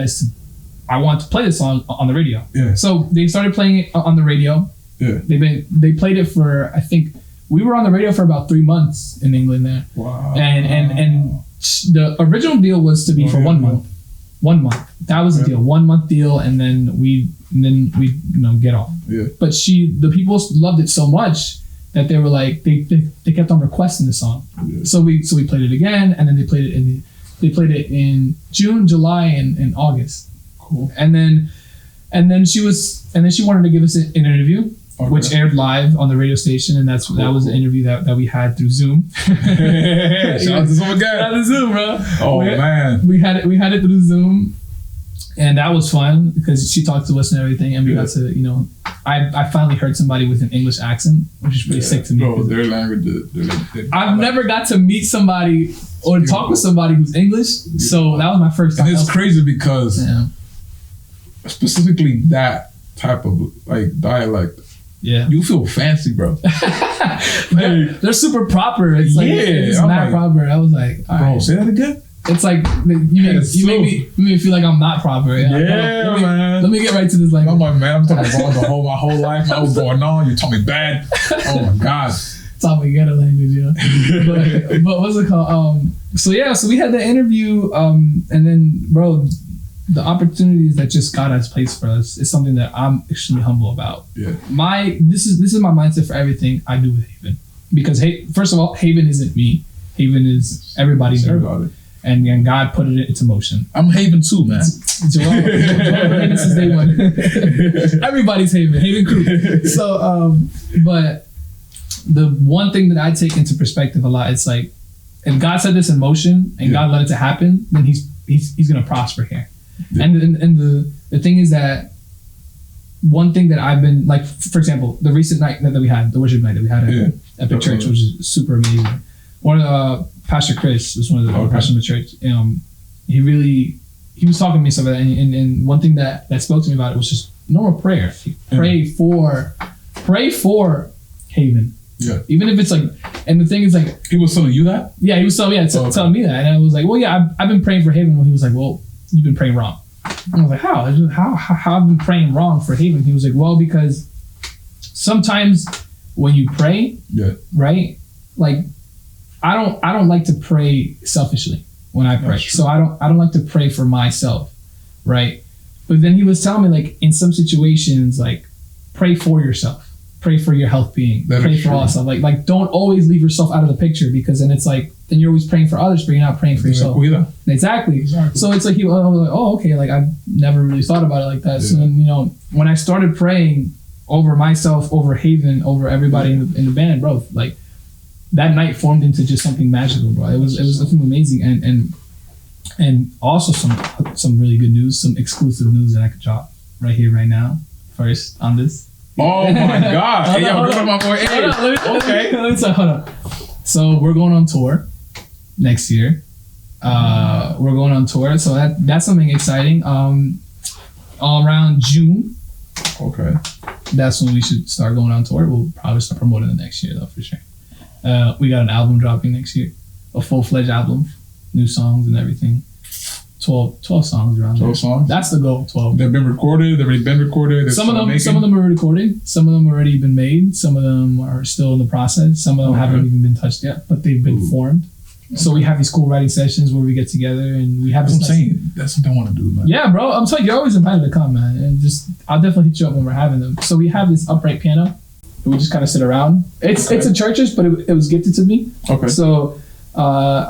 play this song on the radio. Yeah. So they started playing it on the radio. Yeah. They played it for, I think, we were on the radio for about 3 months in England there. Wow. And the original deal was to be for 1 month. 1 month. That was the deal. 1 month deal, and then we get off. Yeah. But the people loved it so much that they were like they kept on requesting the song. Yeah. So we played it again, and then they played it in June, July, and August. Cool. And then she wanted to give us an interview. Okay. Which aired live on the radio station, and that was the interview that we had through Zoom. Shout out to Zoom again. Shout out to Zoom, bro. Oh man, we had it through Zoom, and that was fun because she talked to us and everything, and we got to I finally heard somebody with an English accent, which is pretty sick to me. Bro, their language. I've never got to meet somebody or talk with somebody who's English, so that was my first time. And it's crazy because specifically that type of like dialect. Yeah, you feel fancy, bro. They're super proper. It's like it's not proper. I was like, all right. Say that again. It's like you made me feel like I'm not proper. Man. Let me get right to this. Like, I'm like, man, I'm talking about my whole life. What was going on? You taught me bad. Oh my god. Taught me ghetto language, but what's it called? So we had the interview, and then, bro, the opportunities that just God has placed for us is something that I'm extremely humble about. Yeah. This is my mindset for everything I do with Haven, because first of all, Haven isn't me. Haven is everybody. And God put it into motion. I'm Haven too, man. Joel Haven since day one. Everybody's Haven crew. So, but the one thing that I take into perspective a lot, it's like, if God set this in motion and God let it to happen, then He's gonna prosper here. Yeah. And the thing is that one thing that I've been like, for example, the recent night that we had, the worship night that we had at Epic Church, which is super amazing. One of Pastor Chris was one of the pastors of the church. He was talking to me stuff like that, and one thing that spoke to me about it was just normal prayer. Pray for Haven. Yeah. Even if it's like, and the thing is like, he was telling you that? Yeah, he was telling telling me that, and I was like, well, yeah, I've been praying for Haven. Well, he was like, well, you've been praying wrong. And I was like, how I've been praying wrong for Haven? He was like, well, because sometimes when you pray, right, like I don't like to pray selfishly when I pray. So I don't like to pray for myself, right? But then he was telling me, like, in some situations, like, pray for yourself. pray for your health being, That pray is for all true. that stuff. Like don't always leave yourself out of the picture, because then it's like, then you're always praying for others, but you're not praying for yourself. Exactly. So it's like, I was like, oh, okay, like I've never really thought about it like that. So then, when I started praying over myself, over Haven, over everybody in the band, bro, like that night formed into just something magical, bro. It was something amazing, and also some really good news, some exclusive news that I could drop right here, right now, first on this. Oh my God! Hey, yo, Hold go on. to my boy. Hey, okay. Hold on. So we're going on tour next year. We're going on tour, so that's something exciting. Around June. Okay. That's when we should start going on tour. We'll probably start promoting it next year, though, for sure. We got an album dropping next year, a full-fledged album, new songs and everything. 12 songs around 12 there. songs? That's the goal, 12. They've been recorded. They've already been recorded. Some of them are recorded. Some of them already been made. Some of them are still in the process. Some of them haven't even been touched yet, but they've been formed. So we have these cool writing sessions where we get together and we have That's this. what I'm saying. That's something I want to do, man. Yeah, bro. I'm telling you, you're always invited to come, man. And I'll definitely hit you up when we're having them. So we have this upright piano. We just kind of sit around. It's a churches, but it was gifted to me. Okay. So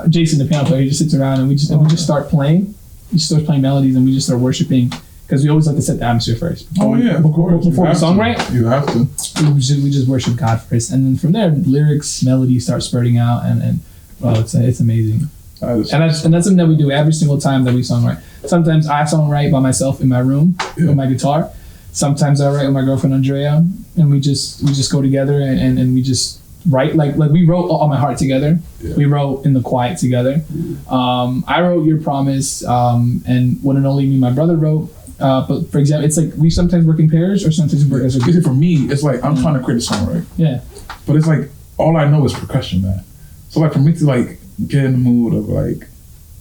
Jason, the piano player, he just sits around and we just start playing. He starts playing melodies and we just start worshiping, because we always like to set the atmosphere first. Before we songwrite, you have to. We just worship God first, and then from there, lyrics, melodies start spurting out, and it's amazing. And that's something that we do every single time that we songwrite. Sometimes I songwrite by myself in my room with my guitar. Sometimes I write with my girlfriend Andrea, and we just go together and we just write like we wrote All My Heart together. Yeah. We wrote In the Quiet together. I wrote Your Promise, and When and Only Me, my brother wrote. But for example, it's like we sometimes work in pairs or sometimes we work as a group. For me, it's like I'm trying to create a song, right? Yeah. But it's like all I know is percussion, man. So like for me to like get in the mood of like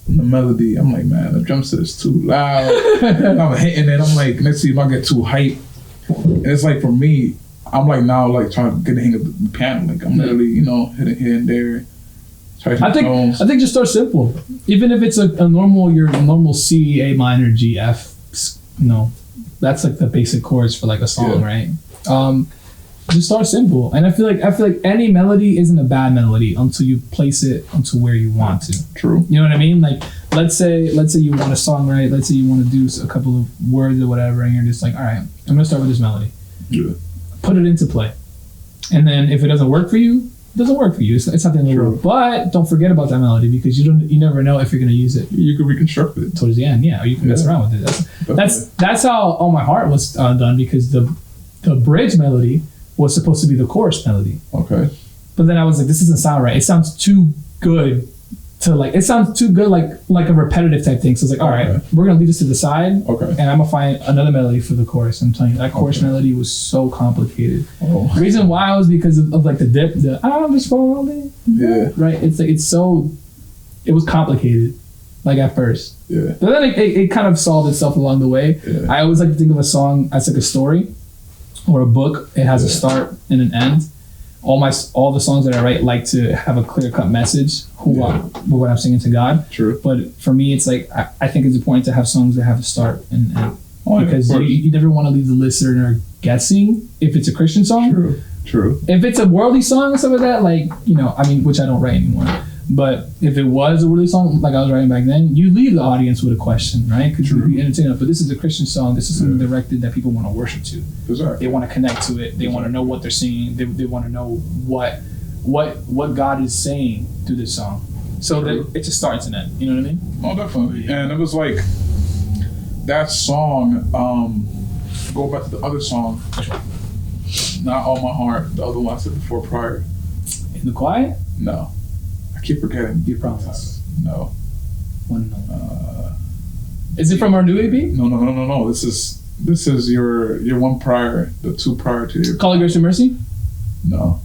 the melody, I'm like, man, the drum set is too loud. I'm hitting it. I'm like, let's see if I get too hype. And it's like for me, I'm like now like trying to get the hang of the piano. Like I'm literally, hitting here and there. I think just start simple. Even if it's your normal C, A minor, G, F, that's like the basic chords for like a song, right? Just start simple. And I feel like any melody isn't a bad melody until you place it onto where you want to. True. You know what I mean? Like let's say you want to songwrite, let's say you want to do a couple of words or whatever, and you're just like, all right, I'm gonna start with this melody. Yeah. Put it into play. And then if it doesn't work for you, it doesn't work for you. It's not the end of the world. But don't forget about that melody, because you never know if you're gonna use it. You can reconstruct it towards the end, or you can mess around with it. That's how All My Heart was done, because the bridge melody was supposed to be the chorus melody. Okay. But then I was like, this doesn't sound right. It sounds too good like a repetitive type thing. So it's like, all right, we're gonna leave this to the side. Okay. And I'm gonna find another melody for the chorus. I'm telling you, that chorus melody was so complicated. Oh. The reason why was because of like the dip, I'm just falling. Yeah. Right. It's like it was complicated, like at first. Yeah. But then it kind of solved itself along the way. Yeah. I always like to think of a song as like a story or a book. It has a start and an end. All the songs that I write like to have a clear-cut message what I'm singing to God. True. But for me, it's like I think it's important to have songs that have a start and end. Because you never want to leave the listener guessing if it's a Christian song. True. If it's a worldly song or something like that, which I don't write anymore. But if it was a worldly song like I was writing back then, you leave the audience with a question, right? Because you'd be entertained. But this is a Christian song. This is something directed that people want to worship to. Exactly. They want to connect to it. They want to know what they're singing. They want to know what God is saying through this song. So that it's a start and end. You know what I mean? Oh, definitely. And it was like that song. Go back to the other song. Not All My Heart. The other one I said before prior. In the Quiet? No. I keep forgetting. Your Promise. No. Is it from our new AB? No. This is your one prior, the two prior to your. Calling Grace and Mercy? No.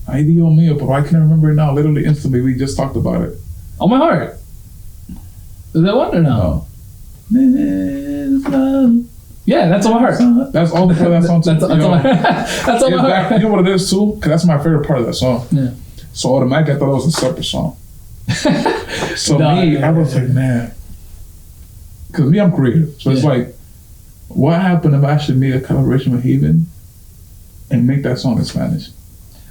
Ay, Dios mío, but I can't remember it now. Literally instantly, we just talked about it. All My Heart. Is that one or no? Yeah, that's All My Heart. That's all before that song too. That's All My Heart. That's All My Heart. You know what it is too? Because that's my favorite part of that song. Yeah. So automatically I thought it was a separate song. I was like, man. Because me, I'm creative. So it's like, what happened if I actually made a collaboration with Haven? and make that song in Spanish?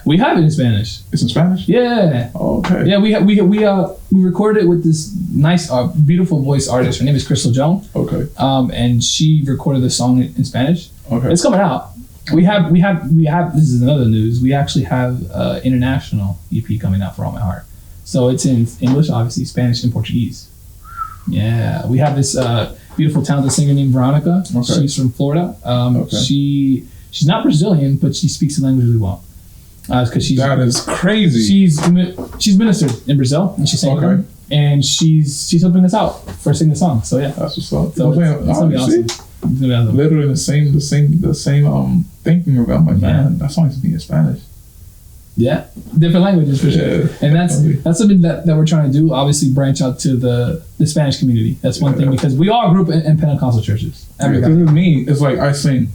We have it in Spanish. It's in Spanish? Yeah. Oh, okay. Yeah, we recorded it with this nice, beautiful voice artist. Her name is Crystal Jones. Okay. And she recorded the song in Spanish. Okay. It's coming out. We have. This is another news. We actually have international EP coming out for All My Heart. So it's in English, obviously, Spanish, and Portuguese. Yeah, we have this beautiful, talented singer named Veronica. Okay. She's from Florida. Okay. She's not Brazilian, but she speaks the language really well. Because that is crazy. She's ministered in Brazil, and she's singing them, and she's helping us out for singing the song. So yeah, that's what's up. So it's gonna be awesome. It's gonna be awesome. Literally the same thinking of it. I'm like, man, that song needs to be in Spanish. Yeah, different languages for sure. Yeah, and that's something that we're trying to do. Obviously, branch out to the Spanish community. That's one thing, because we all grew up in Pentecostal churches. Because with me, it's like I sing,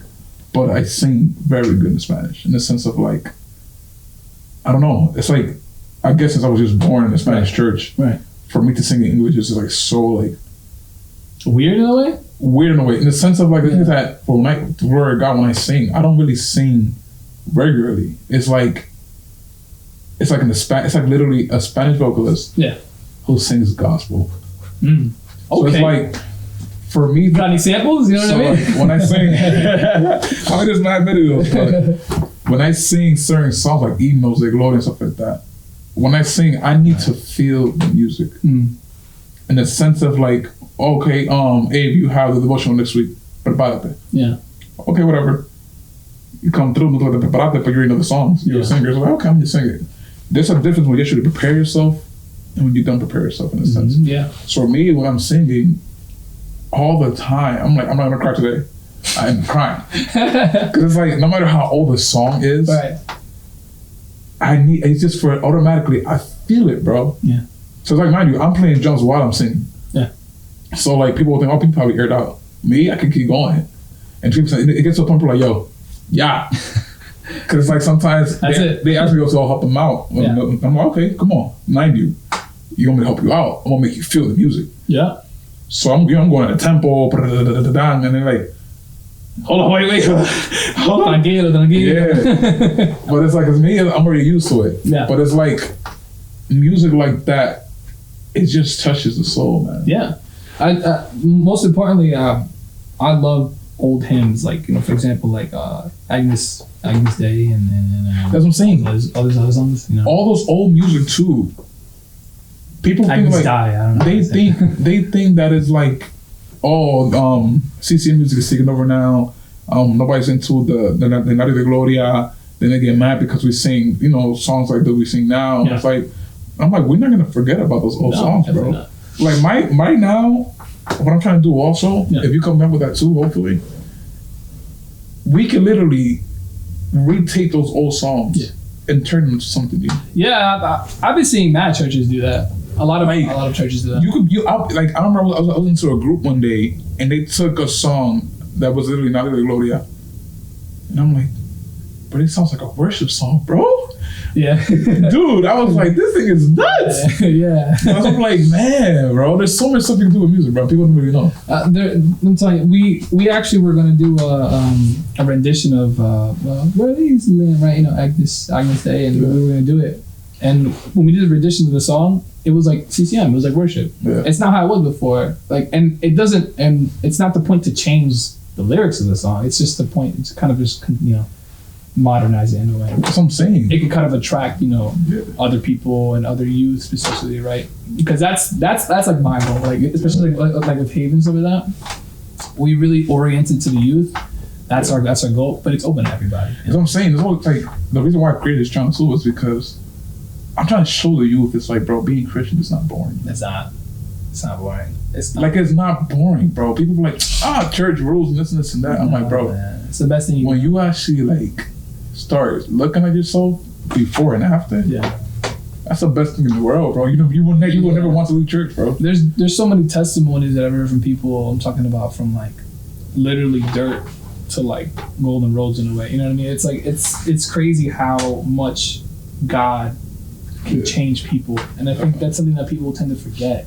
but I sing very good in Spanish in the sense of like, I don't know. It's like, I guess since I was just born in a Spanish church, right? For me to sing in English is like so like weird in a way. Weird in a way, in the sense of like the thing is that for when to glory God, when I sing, I don't really sing regularly. It's like it's like literally a Spanish vocalist, who sings gospel. Okay. So it's like, for me, got any samples? You know what I mean? Like, when I sing, I mean, there's mad videos, but when I sing certain songs like Himnos de Gloria and stuff like that, when I sing, I need to feel the music in the sense of like, okay, Abe, you have the devotional next week, prepárate. Yeah. Okay, whatever. You come through, prepárate, but you already know the songs. You're a singer, so like, okay, I'm just singing. There's a difference when you actually prepare yourself and when you don't prepare yourself in a sense. Yeah. So for me, when I'm singing, all the time, I'm like, I'm not gonna cry today. I'm crying. Because it's like, no matter how old the song is, right. It's just for automatically, I feel it, bro. Yeah. So it's like, mind you, I'm playing drums while I'm singing. Yeah. So like, people will think, oh, people probably aired out. Me, I can keep going. And people say, it gets to a point where like, yo, yeah. Because it's like sometimes they ask me to go help them out. Yeah. I'm like, okay, come on, mind you. You want me to help you out? I'm gonna make you feel the music. Yeah. So I'm going to the tempo, and they're like, hold on, wait, hold on. Tranquilo. Yeah. But it's like, it's me, I'm already used to it. Yeah. But it's like, music like that, it just touches the soul, man. Yeah. Most importantly, I love old hymns, like, you know, for example, like Agnus Dei, and that's what I'm saying. Other songs, you know. All those old music too. People think like I don't know. They think that it's like, oh, CCM music is taking over now. Nobody's into the Nari de Gloria. Then they get mad because we sing, you know, songs like that we sing now. Yeah. It's like, I'm like, we're not gonna forget about those old songs, bro. Not. Like right now, what I'm trying to do also, if you come back with that too, hopefully, we can literally retake those old songs and turn them into something new. Yeah, I've been seeing mad churches do that. A lot of churches do that. I remember I was into a group one day and they took a song that was literally Nari de Gloria, and I'm like, but it sounds like a worship song, bro. Yeah. Dude, I was like, this thing is nuts. Yeah. I'm like, man, bro, there's so much stuff you can do with music, bro. People don't really know. I'm telling you, we actually were going to do a rendition of where are these live, right? You know, Agnus Dei, and we were going to do it. And when we did the rendition of the song, it was like CCM. It was like worship. Yeah. It's not how it was before. Like, and it doesn't, and it's not the point to change the lyrics of the song. It's just the point. It's kind of just, you know, modernize it in a way. That's what I'm saying. It can kind of attract, you know, other people and other youth, especially, right? Because that's like my goal. Like, especially like with Haven and stuff like that, we really oriented to the youth. That's our goal. But it's open to everybody. That's what I'm saying. It's like the reason why I created this channel too is because I'm trying to show the youth. It's like, bro, being Christian is not boring. It's not boring. It's not boring, bro. People are like, church rules and this and that. I'm like, bro, man. It's the best thing when you actually like start looking at yourself before and after. Yeah, that's the best thing in the world, bro. You will never want to leave church, bro. There's so many testimonies that I've heard from people. I'm talking about from like literally dirt to like golden roads in a way. You know what I mean? It's like it's crazy how much God can change people, and I think that's something that people tend to forget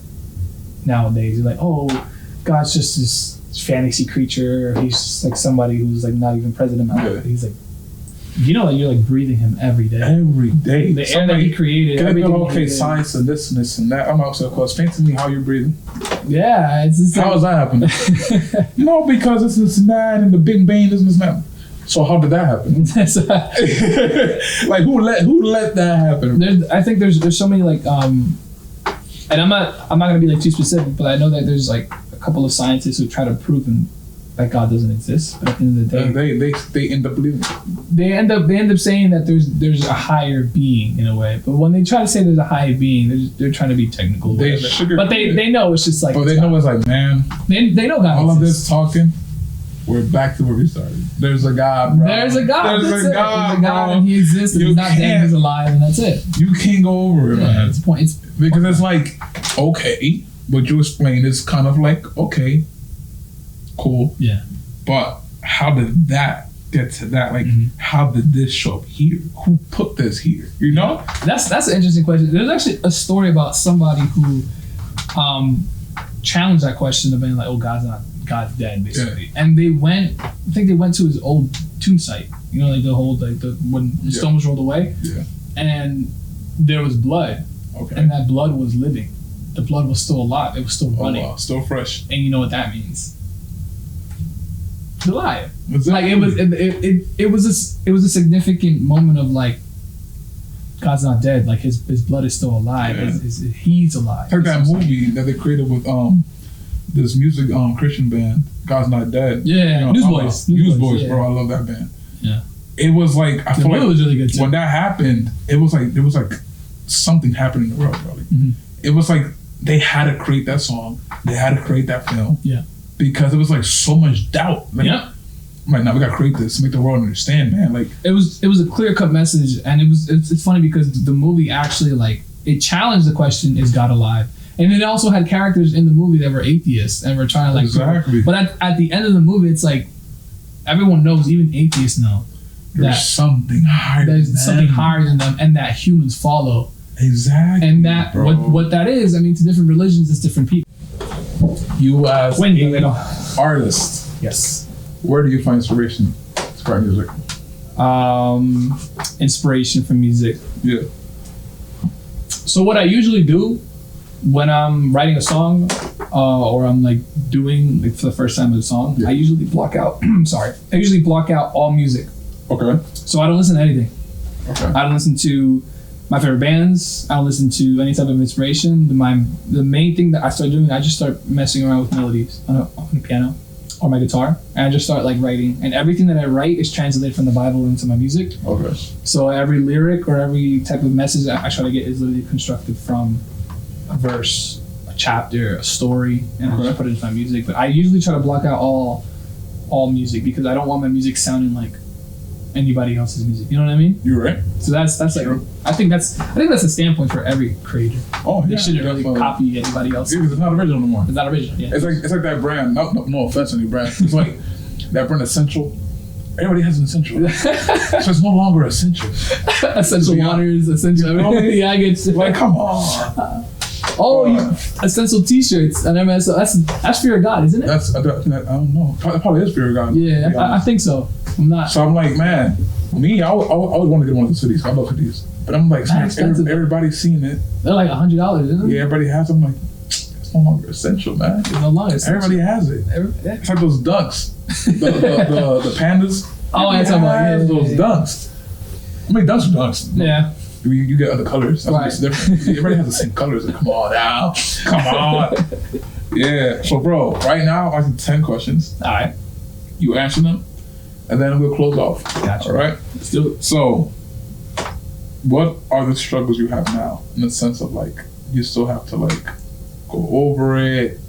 nowadays. You're like, oh, God's just this fantasy creature, or he's just like somebody who's like not even present in my life. He's like You know that you're like breathing him every day. Every day. The air that he created. Okay, science and this and this and that. I'm also explain to me how you're breathing. Yeah, it's just how is that happening? No, because this and that and the Big Bang, this and that. So how did that happen? Like who let that happen? I think there's so many like and I'm not gonna be like too specific, but I know that there's like a couple of scientists who try to prove that God doesn't exist. But at the end of the day, they end up believing. They end up saying that there's a higher being in a way. But when they try to say there's a higher being, they're trying to be technical. But they know it's just like. But they know it's like, man. They know God. All of this talking, we're back to where we started. There's a God, bro. There's a God. There's a God, and He exists. And He's not dead. He's alive, and that's it. You can't go over it, man. That's the point. Because it's like, okay, what you explained is kind of like, okay, cool. Yeah. But how did that get to that? Like, how did this show up here? Who put this here? You know? That's an interesting question. There's actually a story about somebody who challenged that question of being like, oh, God's dead, basically. Yeah. And I think they went to his old tomb site. You know, like the whole, like when the stone was rolled away. Yeah. And there was blood. Okay. And that blood was living. The blood was still alive. It was still running. Oh, wow. Still fresh. And you know what that means? It's alive. Exactly. Like it was a significant moment of like, God's not dead. Like his blood is still alive. Yeah. He's alive. Heard that movie that they created with this music Christian band, God's Not Dead. Yeah, Newsboys. Newsboys, bro. I love that band. Yeah. It was like I feel like it was really good too. When that happened, it was like something happened in the world, bro. Like, it was like they had to create that song. They had to create that film. Yeah. Because it was like so much doubt. Like, yeah. Right now we gotta create this, make the world understand, man. Like it was a clear cut message, and it's funny because the movie actually like it challenged the question: is God alive? And it also had characters in the movie that were atheists and were trying to like. Exactly. But at the end of the movie, it's like everyone knows, even atheists know, there's something higher. There's something higher than them, and that humans follow. Exactly. And that what that is, I mean, to different religions, it's different people. You as an artist, yes. Where do you find inspiration to write music? Inspiration from music. Yeah. So what I usually do when I'm writing a song or I'm like doing like for the first time of the song, I usually block out. I usually block out all music. Okay. So I don't listen to anything. Okay. I don't listen to my favorite bands. I don't listen to any type of inspiration. The main thing that I start doing, I just start messing around with melodies on the piano or my guitar, and I just start like writing. And everything that I write is translated from the Bible into my music. Okay. So every lyric or every type of message I try to get is literally constructed from a verse, a chapter, a story, and I just put it into my music. But I usually try to block out all music because I don't want my music sounding like anybody else's music. You know what I mean? You're right. So that's like I think that's a standpoint for every creator. Oh, yeah. They shouldn't really copy anybody else. Because it's not original no more. It's not original. Yeah. It's like that brand. No offense to any brand. It's like that brand Essential. Everybody has an Essential, so it's no longer essential. Essential waters, essential. Yeah, I get you. Like, come on. Essential T-shirts and that's Fear of God, isn't it? I don't know. Probably is Fear of God. Yeah, I think so. I'm not. So I'm like, man, I always want to get one of the cities. I love cities, but I'm like, everybody's seen it. They're like $100, isn't it? Yeah, everybody has them. I'm like, it's no longer essential, man. It's no longer essential. Everybody has it. It's like those dunks, the pandas. Oh, I talking about those dunks. I mean, dunks are dunks. Yeah. You get other colors. That's what's different. Everybody has the same colors. Like, come on now. Come on. Yeah. So, bro, right now, I have 10 questions. All right. You answer them, and then we'll close off. Gotcha. All right? Let's do it. So, what are the struggles you have now in the sense of, like, you still have to, like, go over it?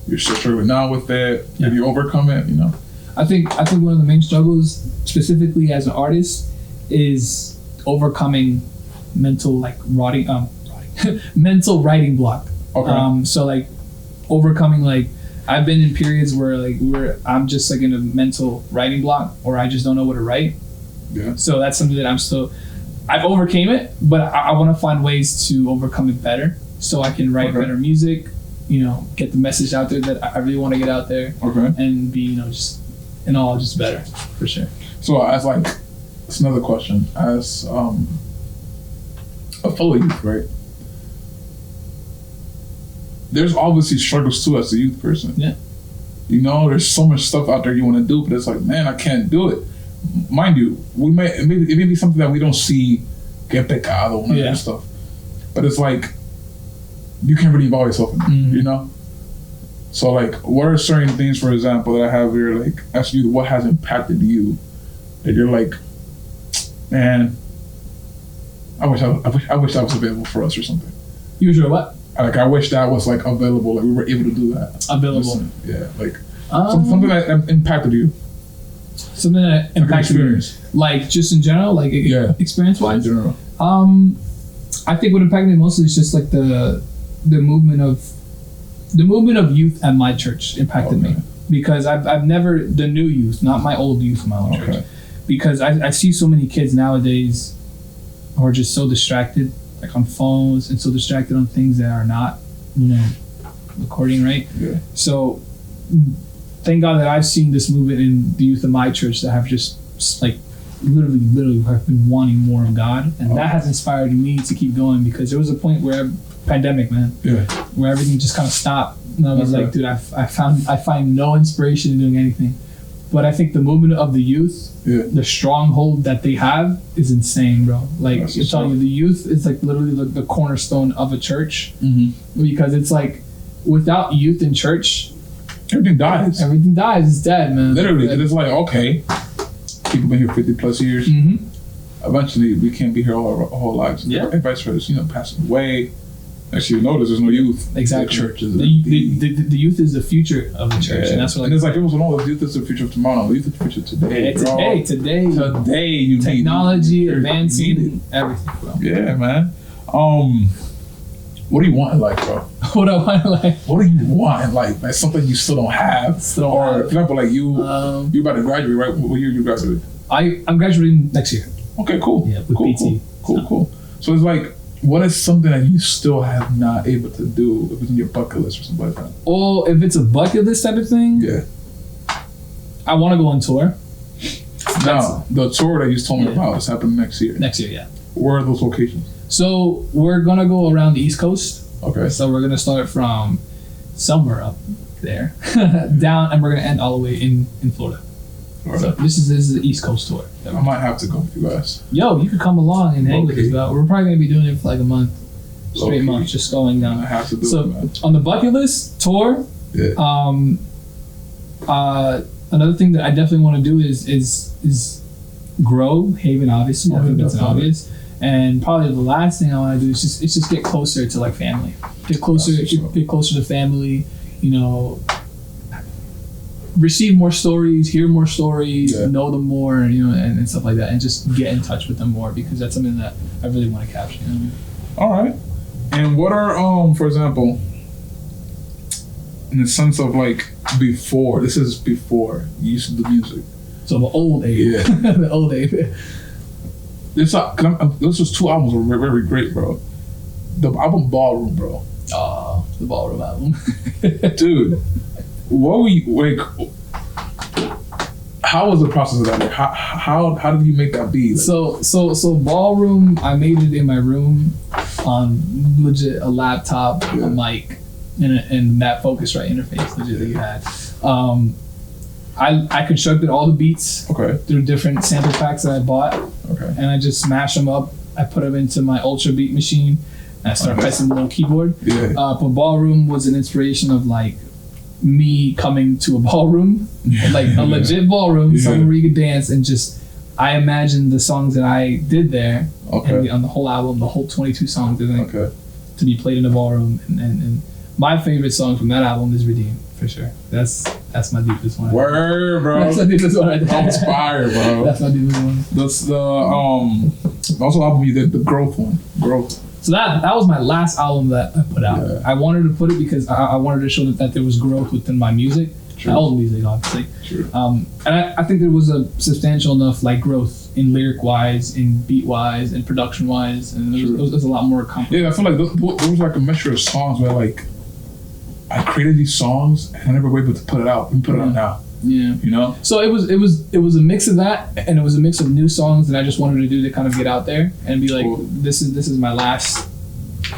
You're still struggling now with it. Yeah. Did you overcome it, you know? I think one of the main struggles, specifically as an artist, is overcoming mental writing block. Okay. So like overcoming, like I've been in periods where I'm just like in a mental writing block, or I just don't know what to write. Yeah. So that's something that I've overcame it, but I want to find ways to overcome it better so I can write better music, you know, get the message out there that I really want to get out there. Okay. And be, you know, just in all just better for sure. So as like it's another question. As a fellow youth, right? There's obviously struggles too as a youth person. Yeah. You know, there's so much stuff out there you want to do, but it's like, man, I can't do it. Mind you, it may be something that we don't see get pecado and that stuff. But it's like, you can't really involve yourself in it, you know? So like, what are certain things, for example, that I have here, like, as you, what has impacted you that you're like, man, I wish that was available for us or something. Usually what? Like, I wish that was like available, like we were able to do that. Available. Listen, yeah, like something that impacted you. Something that impacted you, like just in general, like experience wise. In general. I think what impacted me mostly is just like the movement of youth at my church impacted me, because I've never, the new youth, not my old youth in my own church, because I see so many kids nowadays who are just so distracted, like on phones, and so distracted on things that are not, recording right. Yeah. So thank God that I've seen this movement in the youth of my church that have just like literally have been wanting more of God, and that has inspired me to keep going, because there was a point where pandemic, man, where everything just kind of stopped, and I was like, dude, I find no inspiration in doing anything. But I think the movement of the youth, the stronghold that they have is insane, bro. Like, I'm telling you, the youth is like literally the cornerstone of a church, because it's like, without youth in church, everything dies. Everything dies. It's dead, man. Literally, it's like, okay, people been here 50 plus years. Eventually, we can't be here all our whole lives. Yeah. And vice versa, passing away. Actually, you notice there's no youth. Exactly. The church is the youth is the future of the church, and that's what. And it's like, it was all the youth is the future of tomorrow. The youth is the future today. Today, you technology need advancing, everything, bro. Yeah, man. What do you want in life, bro? What I want in life? What do you want in life? Like something you still don't have. For example, like you about to graduate, right? What year you graduate? I'm graduating next year. Okay, cool. Yeah, with PT. Cool. So it's like, what is something that you still have not able to do if it's in your bucket list or something like that? Oh, if it's a bucket list type of thing? Yeah. I want to go on tour. Now, the tour that you told me about is happening next year. Next year, yeah. Where are those locations? So we're going to go around the East Coast. Okay. So we're going to start from somewhere up there down, and we're going to end all the way in Florida. Right. So this is the East Coast tour. I might have to go with you guys. Yo, you could come along and hang with us, bro. We're probably gonna be doing it for like a month, straight month, just going down. I have to do it, man. On the bucket list tour, another thing that I definitely want to do is grow Haven. Obviously, I think that's obvious. And probably the last thing I want to do is just get closer to like family, get closer to family. Receive more stories, hear more stories, know them more, and stuff like that, and just get in touch with them more, because that's something that I really want to capture. All right. And what are for example, in the sense of like before you used to do music. So the old age. Yeah. The old age. Those was 2 albums were very great, bro. The album Ballroom, bro. Oh, the Ballroom album. Dude. What were you like? How was the process of that? Like, how did you make that beat? Like, so Ballroom, I made it in my room on legit a laptop, a mic, and that Focusrite interface legit that you had. I constructed all the beats through different sample packs that I bought, and I just smashed them up. I put them into my Ultra Beat machine, and I started pressing the little keyboard. But Ballroom was an inspiration of like me coming to a ballroom, like a legit ballroom, somewhere where you could dance, and just I imagined the songs that I did there on the whole album, the whole 22 songs, to be played in a ballroom. And my favorite song from that album is Redeem, for sure. That's my deepest one. Word, bro. That's my deepest one. I'm inspired, bro. That's my deepest one. That's the also album you did, the Growth one. Growth. So that was my last album that I put out. I wanted to put it because I wanted to show that there was growth within my music. My old music, obviously. And I think there was a substantial enough like growth in lyric wise, in beat wise, and production wise, and there was a lot more complicated. Yeah, I feel like there was like a mixture of songs where like I created these songs and I never were able to put it out. We put it out now. Yeah. You know? So it was a mix of that, and it was a mix of new songs that I just wanted to do to kind of get out there and be like, Cool. this is my last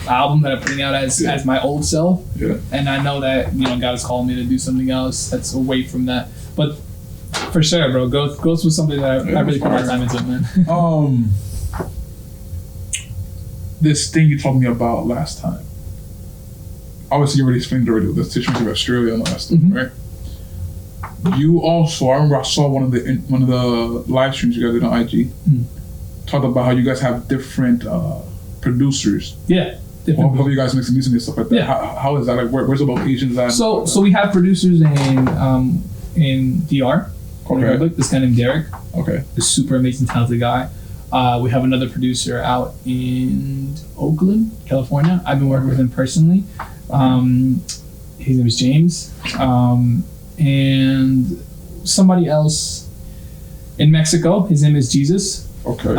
album that I'm putting out as my old self. Yeah. And I know that, you know, God has called me to do something else that's away from that. But for sure, bro, Ghost was something that I really put my time into, man. This thing you told me about last time. Obviously, you already explained already with the situation with Australia and all that stuff, right? You also, I remember I saw one of the live streams you guys did on IG. Talked about how you guys have different producers. Yeah. How you guys mix the music and stuff like that. Yeah. How is that? Like, where's the locations at? So we have producers in DR, Republic. This guy named Derek. Okay. A super amazing, talented guy. We have another producer out in Oakland, California. I've been working with him personally. His name is James. And somebody else in Mexico. His name is Jesus. Okay.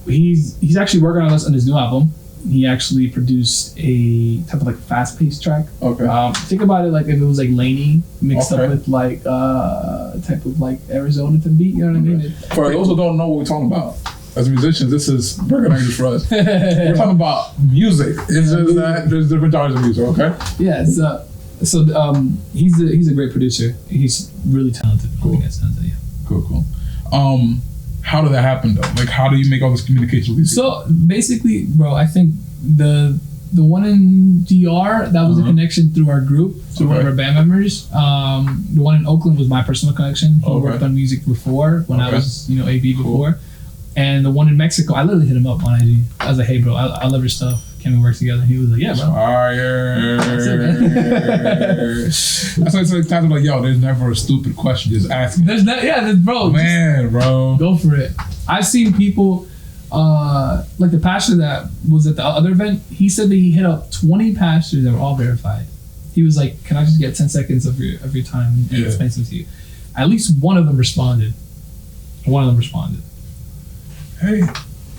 He's actually working on his new album. He actually produced a type of like fast-paced track. Okay. Think about it like if it was like Laney mixed Okay. up with like type of like Arizona to beat. You know what I mean? For those who don't know what we're talking about, as musicians, this is burger language for us. We're talking about music. It's just that there's different genres of music. Okay. Yeah. He's a great producer. He's really talented. Cool. Cool. How did that happen though? Like, how do you make all this communication with these people? So basically, bro, I think the one in DR, that was a connection through our group, through one of our band members. The one in Oakland was my personal connection. He worked on music before when I was, AB before. And the one in Mexico, I literally hit him up on IG. I was like, hey, bro, I love your stuff. Can we work together? He was like, yeah, bro. Fire. That's why it's like times I'm like, yo, there's never a stupid question. Just ask me. Bro. Man, bro. Go for it. I've seen people, like the pastor that was at the other event, he said that he hit up 20 pastors that were all verified. He was like, can I just get 10 seconds of your time and explain something to you? At least one of them responded. Hey,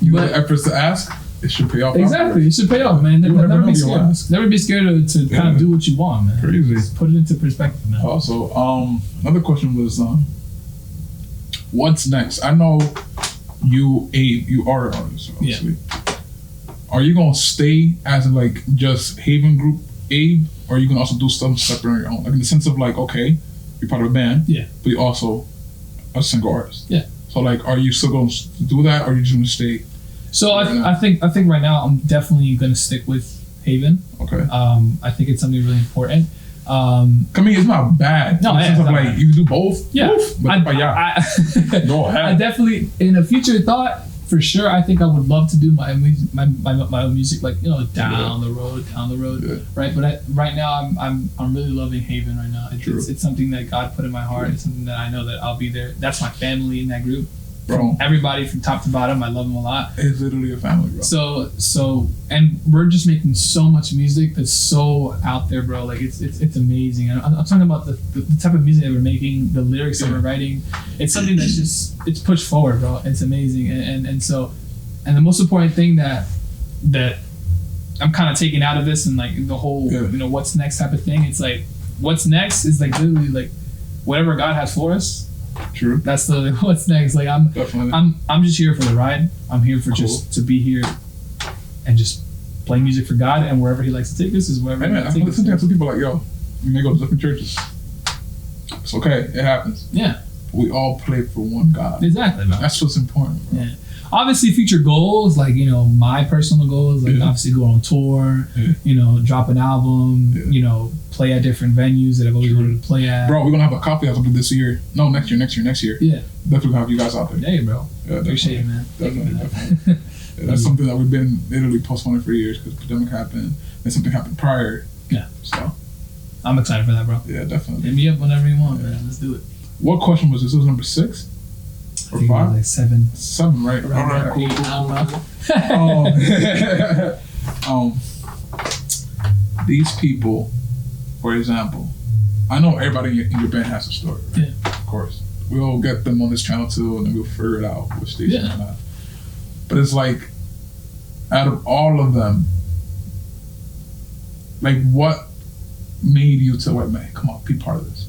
you got efforts to ask, it should pay off. Exactly, it should pay off, man. Never be scared. Never be scared to kind of do what you want, man. Crazy. Just put it into perspective, man. Also, another question was, what's next? I know you are an artist, obviously. Yeah. Are you gonna stay as like just Haven Group Abe, or are you gonna also do something separate on your own? Like in the sense of like, okay, you're part of a band, yeah, but you're also a single artist. Yeah. So like, are you still going to do that, or are you just going to stay? So I think right now I'm definitely going to stick with Haven. Okay. I think it's something really important. I mean, it's not bad. No, in the sense of like you can do both. Yeah. But go ahead. I definitely, in a future thought, for sure, I think I would love to do my own music, like down the road, right? But right now, I'm really loving Haven right now. It's something that God put in my heart. It's something that I know that I'll be there. That's my family in that group. Bro, everybody from top to bottom, I love them a lot. It's literally a family, bro. So, and we're just making so much music that's so out there, bro. Like it's amazing. I'm talking about the type of music that we're making, the lyrics that we're writing. It's something that's just it's pushed forward, bro. It's amazing, and so, and the most important thing that I'm kind of taking out of this and like the whole what's next type of thing. It's like what's next is like literally like whatever God has for us. True. That's the what's next. Like I'm just here for the ride. I'm here for just to be here and just play music for God, and wherever He likes to take us is wherever. I listen to some people like, yo, we may go to different churches. It's okay. It happens. Yeah. We all play for one God. Exactly, man. That's what's important, bro. Yeah. Obviously, future goals, like, my personal goals, like obviously go on tour, drop an album, play at different venues that I've always wanted to play at. Bro, we're going to have a coffee house this year. No, next year. Yeah. Definitely going to have you guys out there. Hey, bro. Yeah, appreciate it, man. Definitely. Yeah, that's something that we've been literally postponing for years because the pandemic happened and something happened prior. Yeah. So. I'm excited for that, bro. Yeah, definitely. Hit me up whenever you want, man. Let's do it. What question was this? This was number 6? Or 5? Like 7. 7, right? All right, cool. These people, for example, I know everybody in your band has a story, right? Yeah. Of course. We'll get them on this channel too, and then we'll figure it out which station or not. But it's like, out of all of them, like what made you tell, like, man, come on, be part of this?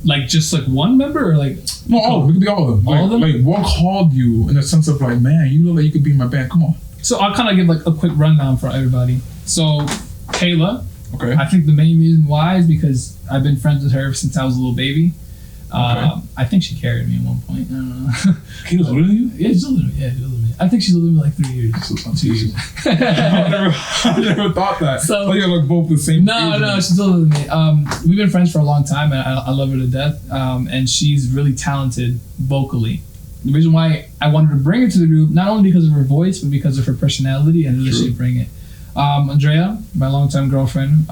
Like just like one member or like No, all of them. All of them? Like what called you in the sense of like, man, you look like you could be in my band. Come on. So I'll kind of give like a quick rundown for everybody. So Kayla, Okay. I think the main reason why is because I've been friends with her since I was a little baby. I think she carried me at one point. I don't know. Kayla's older than you? Yeah, she's older than me. Yeah, she's older than me. I think she's older than me like 3 years. I never thought that. So you're like both the same. No, she's older than me. We've been friends for a long time, and I love her to death. And she's really talented vocally. The reason why I wanted to bring her to the group, not only because of her voice, but because of her personality and the she'd bring it. Andrea, my longtime girlfriend,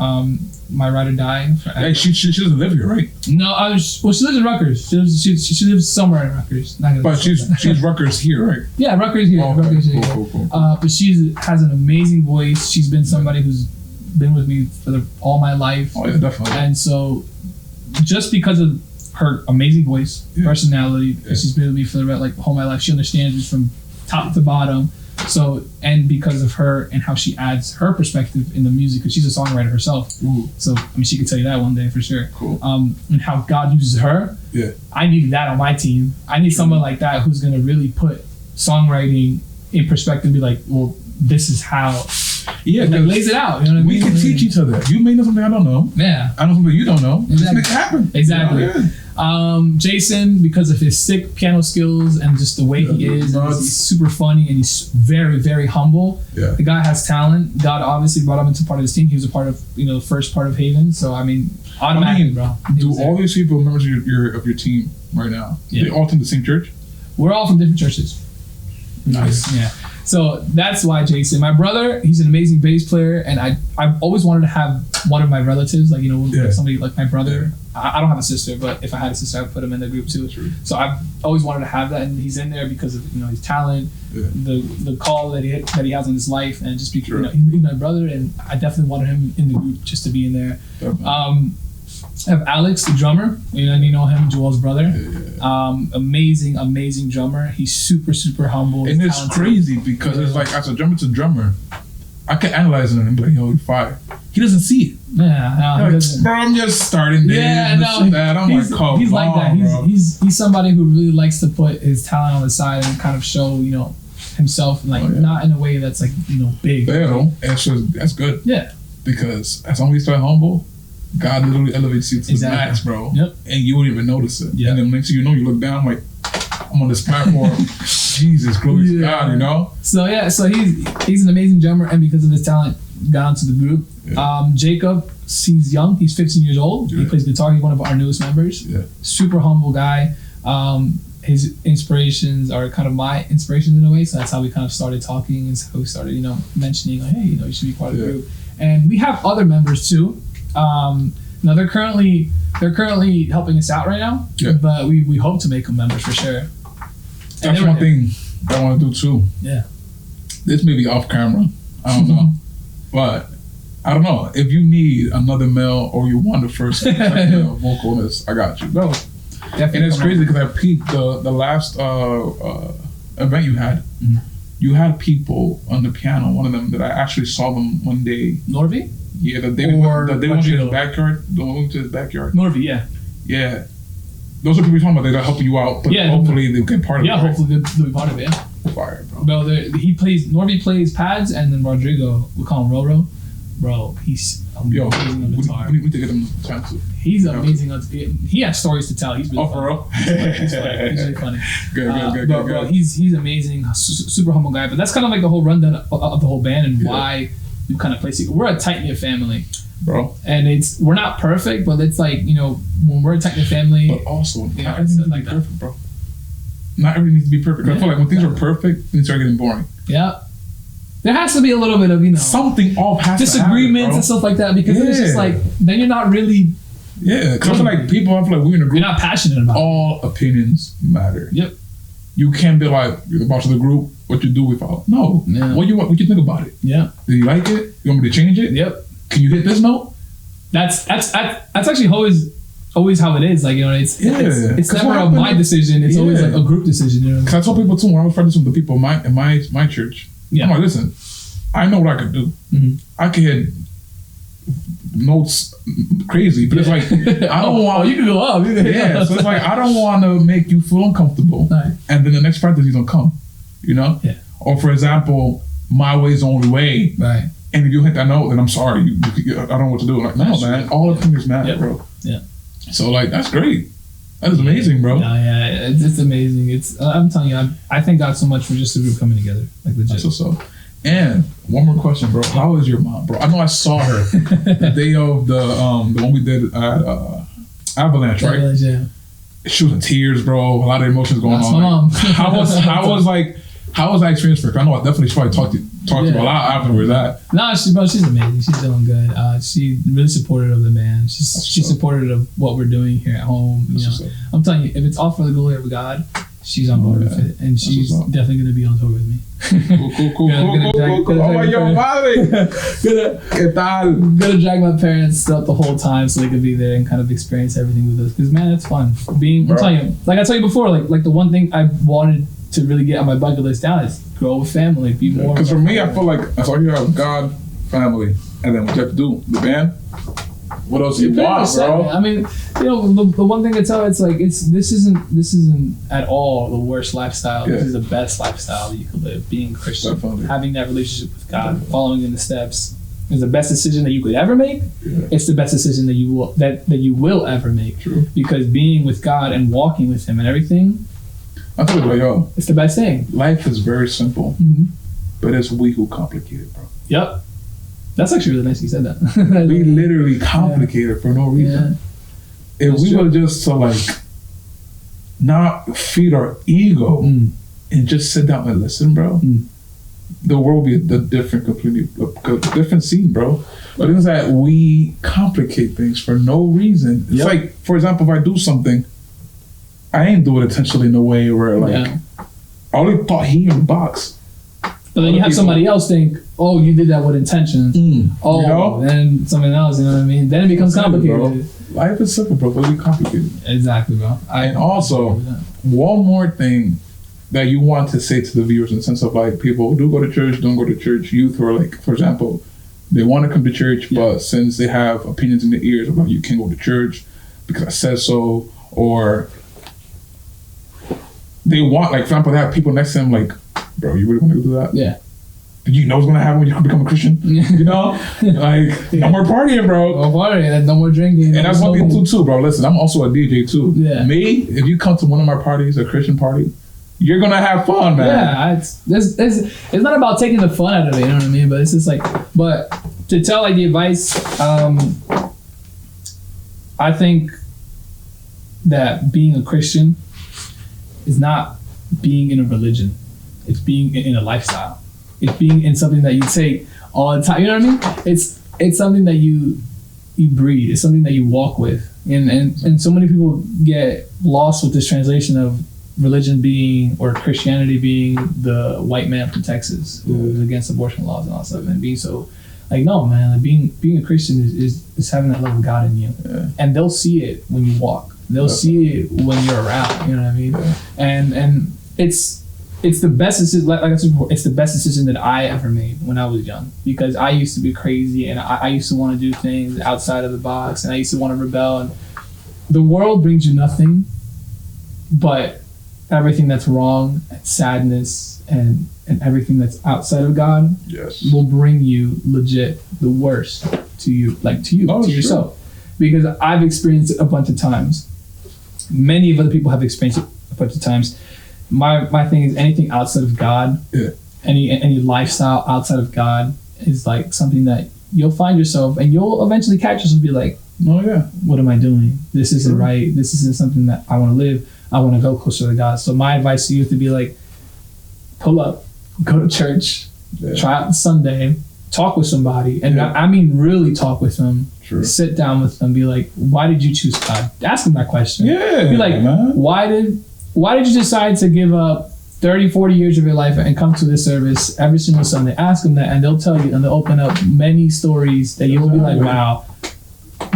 my ride or die. Hey, she doesn't live here, right? No, she lives in Rutgers. She lives somewhere in Rutgers. But she's Rutgers here, right? Yeah, Rutgers here. Okay. Rutgers here. Cool. But she has an amazing voice. She's been somebody who's been with me for all my life. Oh yeah, definitely. And so, just because of her amazing voice, personality, she's been with me for the whole my life. She understands me from top to bottom. So, and because of her and how she adds her perspective in the music, because she's a songwriter herself. Ooh. So, I mean, she could tell you that one day for sure. Cool. And how God uses her. Yeah. I needed that on my team. I need someone like that who's going to really put songwriting in perspective and be like, well, this is how. Yeah, like lays it out. You know what I mean? We can teach each other. You may know something I don't know. Yeah. I know something you don't know. Exactly. Just make it happen. Exactly. You know, Jason, because of his sick piano skills and just the way he is, and he's super funny and he's very, very humble. Yeah. The guy has talent. God obviously brought him into part of his team. He was a part of, the first part of Haven. So I mean, automatically, bro. Do all these people members of your team right now? Yeah. They all attend the same church? We're all from different churches. Nice. Yeah. So that's why Jason. My brother, he's an amazing bass player, and I've always wanted to have one of my relatives, like somebody like my brother. I don't have a sister, but if I had a sister, I would put him in the group too. True. So I've always wanted to have that, and he's in there because of his talent, the call that he has in his life, and just because he's my brother, and I definitely wanted him in the group just to be in there. I have Alex, the drummer. You know him, Joel's brother. Amazing drummer. He's super, super humble. And it's crazy because it's like, as a drummer to drummer, I can analyze him and be like, yo, you're fire. He doesn't see it. Yeah, no, bro, I'm just starting this. Yeah, no, he's like that. Bro. He's somebody who really likes to put his talent on the side and kind of show, himself, not in a way that's like, big. That's good. Yeah. Because as long as you stay humble, God literally elevates you to the max, bro. Yep. And you won't even notice it. Yep. And then next thing you know, you look down like, I'm on this platform. Jesus, glory to God, So he's an amazing drummer, and because of his talent, got onto the group. Yeah. Jacob, he's young. He's 15 years old. Yeah. He plays guitar. He's one of our newest members. Yeah. Super humble guy. His inspirations are kind of my inspirations in a way. So that's how we kind of started talking, and so we started, mentioning like, hey, you should be part of the group. And we have other members too. Now they're currently helping us out right now. Yeah. But we hope to make them members for sure. That's one thing I want to do too. Yeah. This may be off camera. I don't know. But I don't know. If you need another male or you want the first vocalist, I got you. Bro. And it's crazy because I peeped the last event you had. Mm-hmm. You had people on the piano, one of them that I actually saw them one day. Norby? Yeah, they went to his backyard. They went to his backyard. Norby, yeah. Yeah. Those are people you're talking about. They're helping you out, but hopefully they get part of it. Yeah, hopefully they'll be part of it, yeah. Fire, bro. Bro, Norby plays pads, and then Rodrigo, we call him Roro. Bro, he's amazing on guitar. We need to get him time too. He's amazing. He has stories to tell. He's really funny. For real? He's really funny. Good. Bro, he's amazing. Super humble guy. But that's kind of like the whole rundown of the whole band and why we kind of place it. We're a tight knit family, bro. And we're not perfect, but it's like when we're a tight knit family. But also, not everything needs to be perfect, bro. Not everything needs to be perfect. I feel like when things are perfect, things start getting boring. Yeah. There has to be a little bit of, something off has disagreements to happen, and stuff like that, because it's just like, then you're not really. Yeah, because I feel like people, I feel like we're in a group. You're not passionate about all opinions matter. Yep. You can't be like, you're the boss of the group, what you do with all. No. Yeah. What you think about it? Yeah. Do you like it? You want me to change it? Yep. Can you hit this note? That's actually always how it is. Like, it's never my decision. It's always like a group decision. Because I told people too, when I was friends with the people in my church, I'm like, listen, I know what I could do. Mm-hmm. I could hit notes crazy, but it's like I don't want. You can go up. Yeah, so it's like I don't want to make you feel uncomfortable, Right. and then the next practice you don't come, you know. Yeah. Or for example, my way is the only way, Right. and if you hit that note, then I'm sorry, I don't know what to do. Like, no, That's man, true. all the fingers matter, bro. Yeah. So like that's great. That is amazing, bro. No, yeah, it's amazing. It's I'm telling you, I thank God so much for just the group coming together, like legit. That's what's up. And one more question, bro. How is your mom, bro? I know I saw her the day of the one we did at Avalanche, right? Yeah. She was in tears, bro. A lot of emotions going That's on. my mom. How was that experience for her? I know I definitely should probably talk to you a lot afterwards. No, she's amazing. She's doing good. She really supportive of the band. She's supportive of what we're doing here at home. You know, I'm telling you, if it's all for the glory of God, she's on board with it, and she's definitely gonna be on tour with me. Cool. Oh my yo, madre. Gonna drag my parents throughout the whole time so they could be there and kind of experience everything with us. Because man, it's fun. I'm telling you, like I told you before, like the one thing I wanted to really get on my bucket list down is grow with family, be more. Because for me, I feel like as long as you have God, family, and then what you have to do, the band. What else you want, bro? I mean, you know, the one thing I tell it's like this isn't at all the worst lifestyle. This is the best lifestyle that you could live. Being Christian, Definitely. having that relationship with God, following in the steps is the best decision that you could ever make. Yeah. It's the best decision that you will ever make. True. Because being with God and walking with Him and everything, I tell you, bro, yo, it's the best thing. life is very simple, but it's we who complicate it, bro. Yep. That's actually really nice you said that. We literally complicate it for no reason. Yeah. If we were just to like not feed our ego and just sit down and listen, bro, the world would be a different scene, bro. But it's that we complicate things for no reason. It's like, for example, if I do something, I ain't do it intentionally in a way where like I only thought he in the box. But then you have somebody else think, oh, you did that with intention. Oh, you know? Then something else, you know what I mean? Then it becomes complicated. Bro. Life is simple, bro, but we complicated. Exactly, bro. And also, one more thing that you want to say to the viewers in the sense of like people who do go to church, don't go to church, youth who are like, for example, they want to come to church, but since they have opinions in their ears about you can't go to church because I said so, or they want, like, for example, they have people next to them like, bro, you really want to do that? Yeah. Did you know what's going to happen when you become a Christian? You know? Like, no more partying, bro. No more partying, no more drinking. And that's one thing too, bro. Listen, I'm also a DJ too. Yeah. Me, if you come to one of my parties, a Christian party, you're going to have fun, man. Yeah, it's not about taking the fun out of it, you know what I mean? But it's just like, but to tell like the advice, I think that being a Christian is not being in a religion. It's being in a lifestyle. It's being in something that you take all the time. You know what I mean? It's something that you breathe. It's something that you walk with. And so many people get lost with this translation of religion being, or Christianity being, the white man from Texas who is against abortion laws and all that stuff, and being so like, no, man, like being a Christian is having that love of God in you. Yeah. And they'll see it when you walk. They'll see it when you're around. You know what I mean? Yeah. And it's the best decision. Like I said before, it's the best decision that I ever made when I was young, because I used to be crazy and I used to want to do things outside of the box, and I used to want to rebel. And the world brings you nothing but everything that's wrong and sadness and everything that's outside of God will bring you legit the worst to you, to yourself. Because I've experienced it a bunch of times. Many of other people have experienced it a bunch of times. My thing is, anything outside of God, any lifestyle outside of God is like something that you'll find yourself, and you'll eventually catch yourself and be like, oh yeah, what am I doing? This isn't right. This isn't something that I want to live. I want to go closer to God. So my advice to you would be like, pull up, go to church, try out Sunday, talk with somebody, and I mean really talk with them. True. Sit down with them, be like, why did you choose God? Ask them that question. Yeah, be like, man. Why did you decide to give up 30, 40 years of your life and come to this service every single Sunday? Ask them that, and they'll tell you, and they'll open up many stories that you'll be like, wow,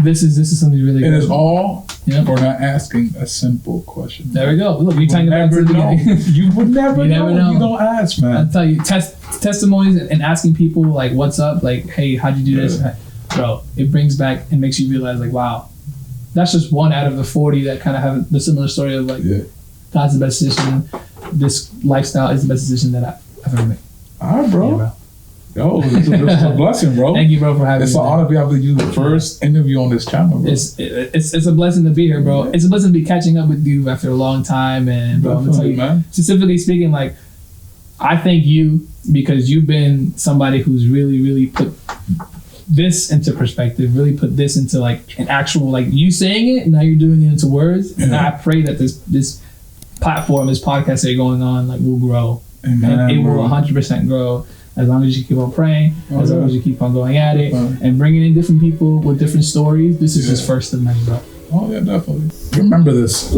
this is something really good. It is all for not asking a simple question. There we go. Look, you tying it back to the beginning. You would never know. You don't ask, man. I'll tell you, testimonies and asking people like, what's up? Like, hey, how'd you do this? bro, it brings back and makes you realize like, wow, that's just one out of the 40 that kind of have the similar story of like, God's the best decision. This lifestyle is the best decision that I've ever made. All right, bro. Yeah, bro. Yo, this is a blessing, bro. Thank you, bro, for having me. It's an honor to be able to do the first interview on this channel, bro. It's a blessing to be here, bro. It's a blessing to be catching up with you after a long time, and bro, I'm gonna tell you, man. Specifically speaking, like, I thank you because you've been somebody who's really put this into perspective, really put this into like an actual, like you saying it, and now you're doing it into words. And I pray that this platform, this podcast that you're going on, like will grow. Amen, and it bro. will 100% grow as long as you keep on praying, as long as you keep on going at it, and bringing in different people with different stories. This is just first of many, bro. Oh yeah, definitely. Remember this.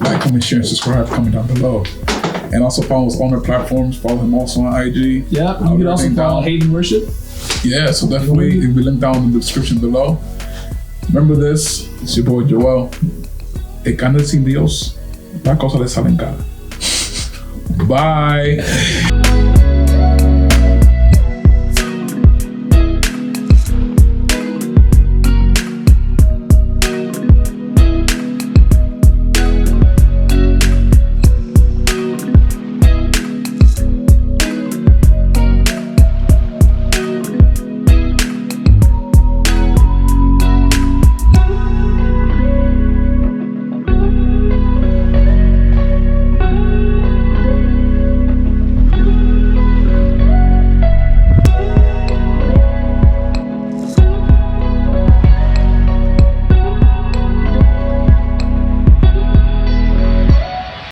Like, comment, share, and subscribe. Comment down below. And also follow us on our platforms. Follow him also on IG. Yeah, you can also follow Hayden Worship. Yeah, so definitely it'll be linked down in the description below. Remember this. It's your boy Joel. Sin Dios, la cosa le salen cara. Bye.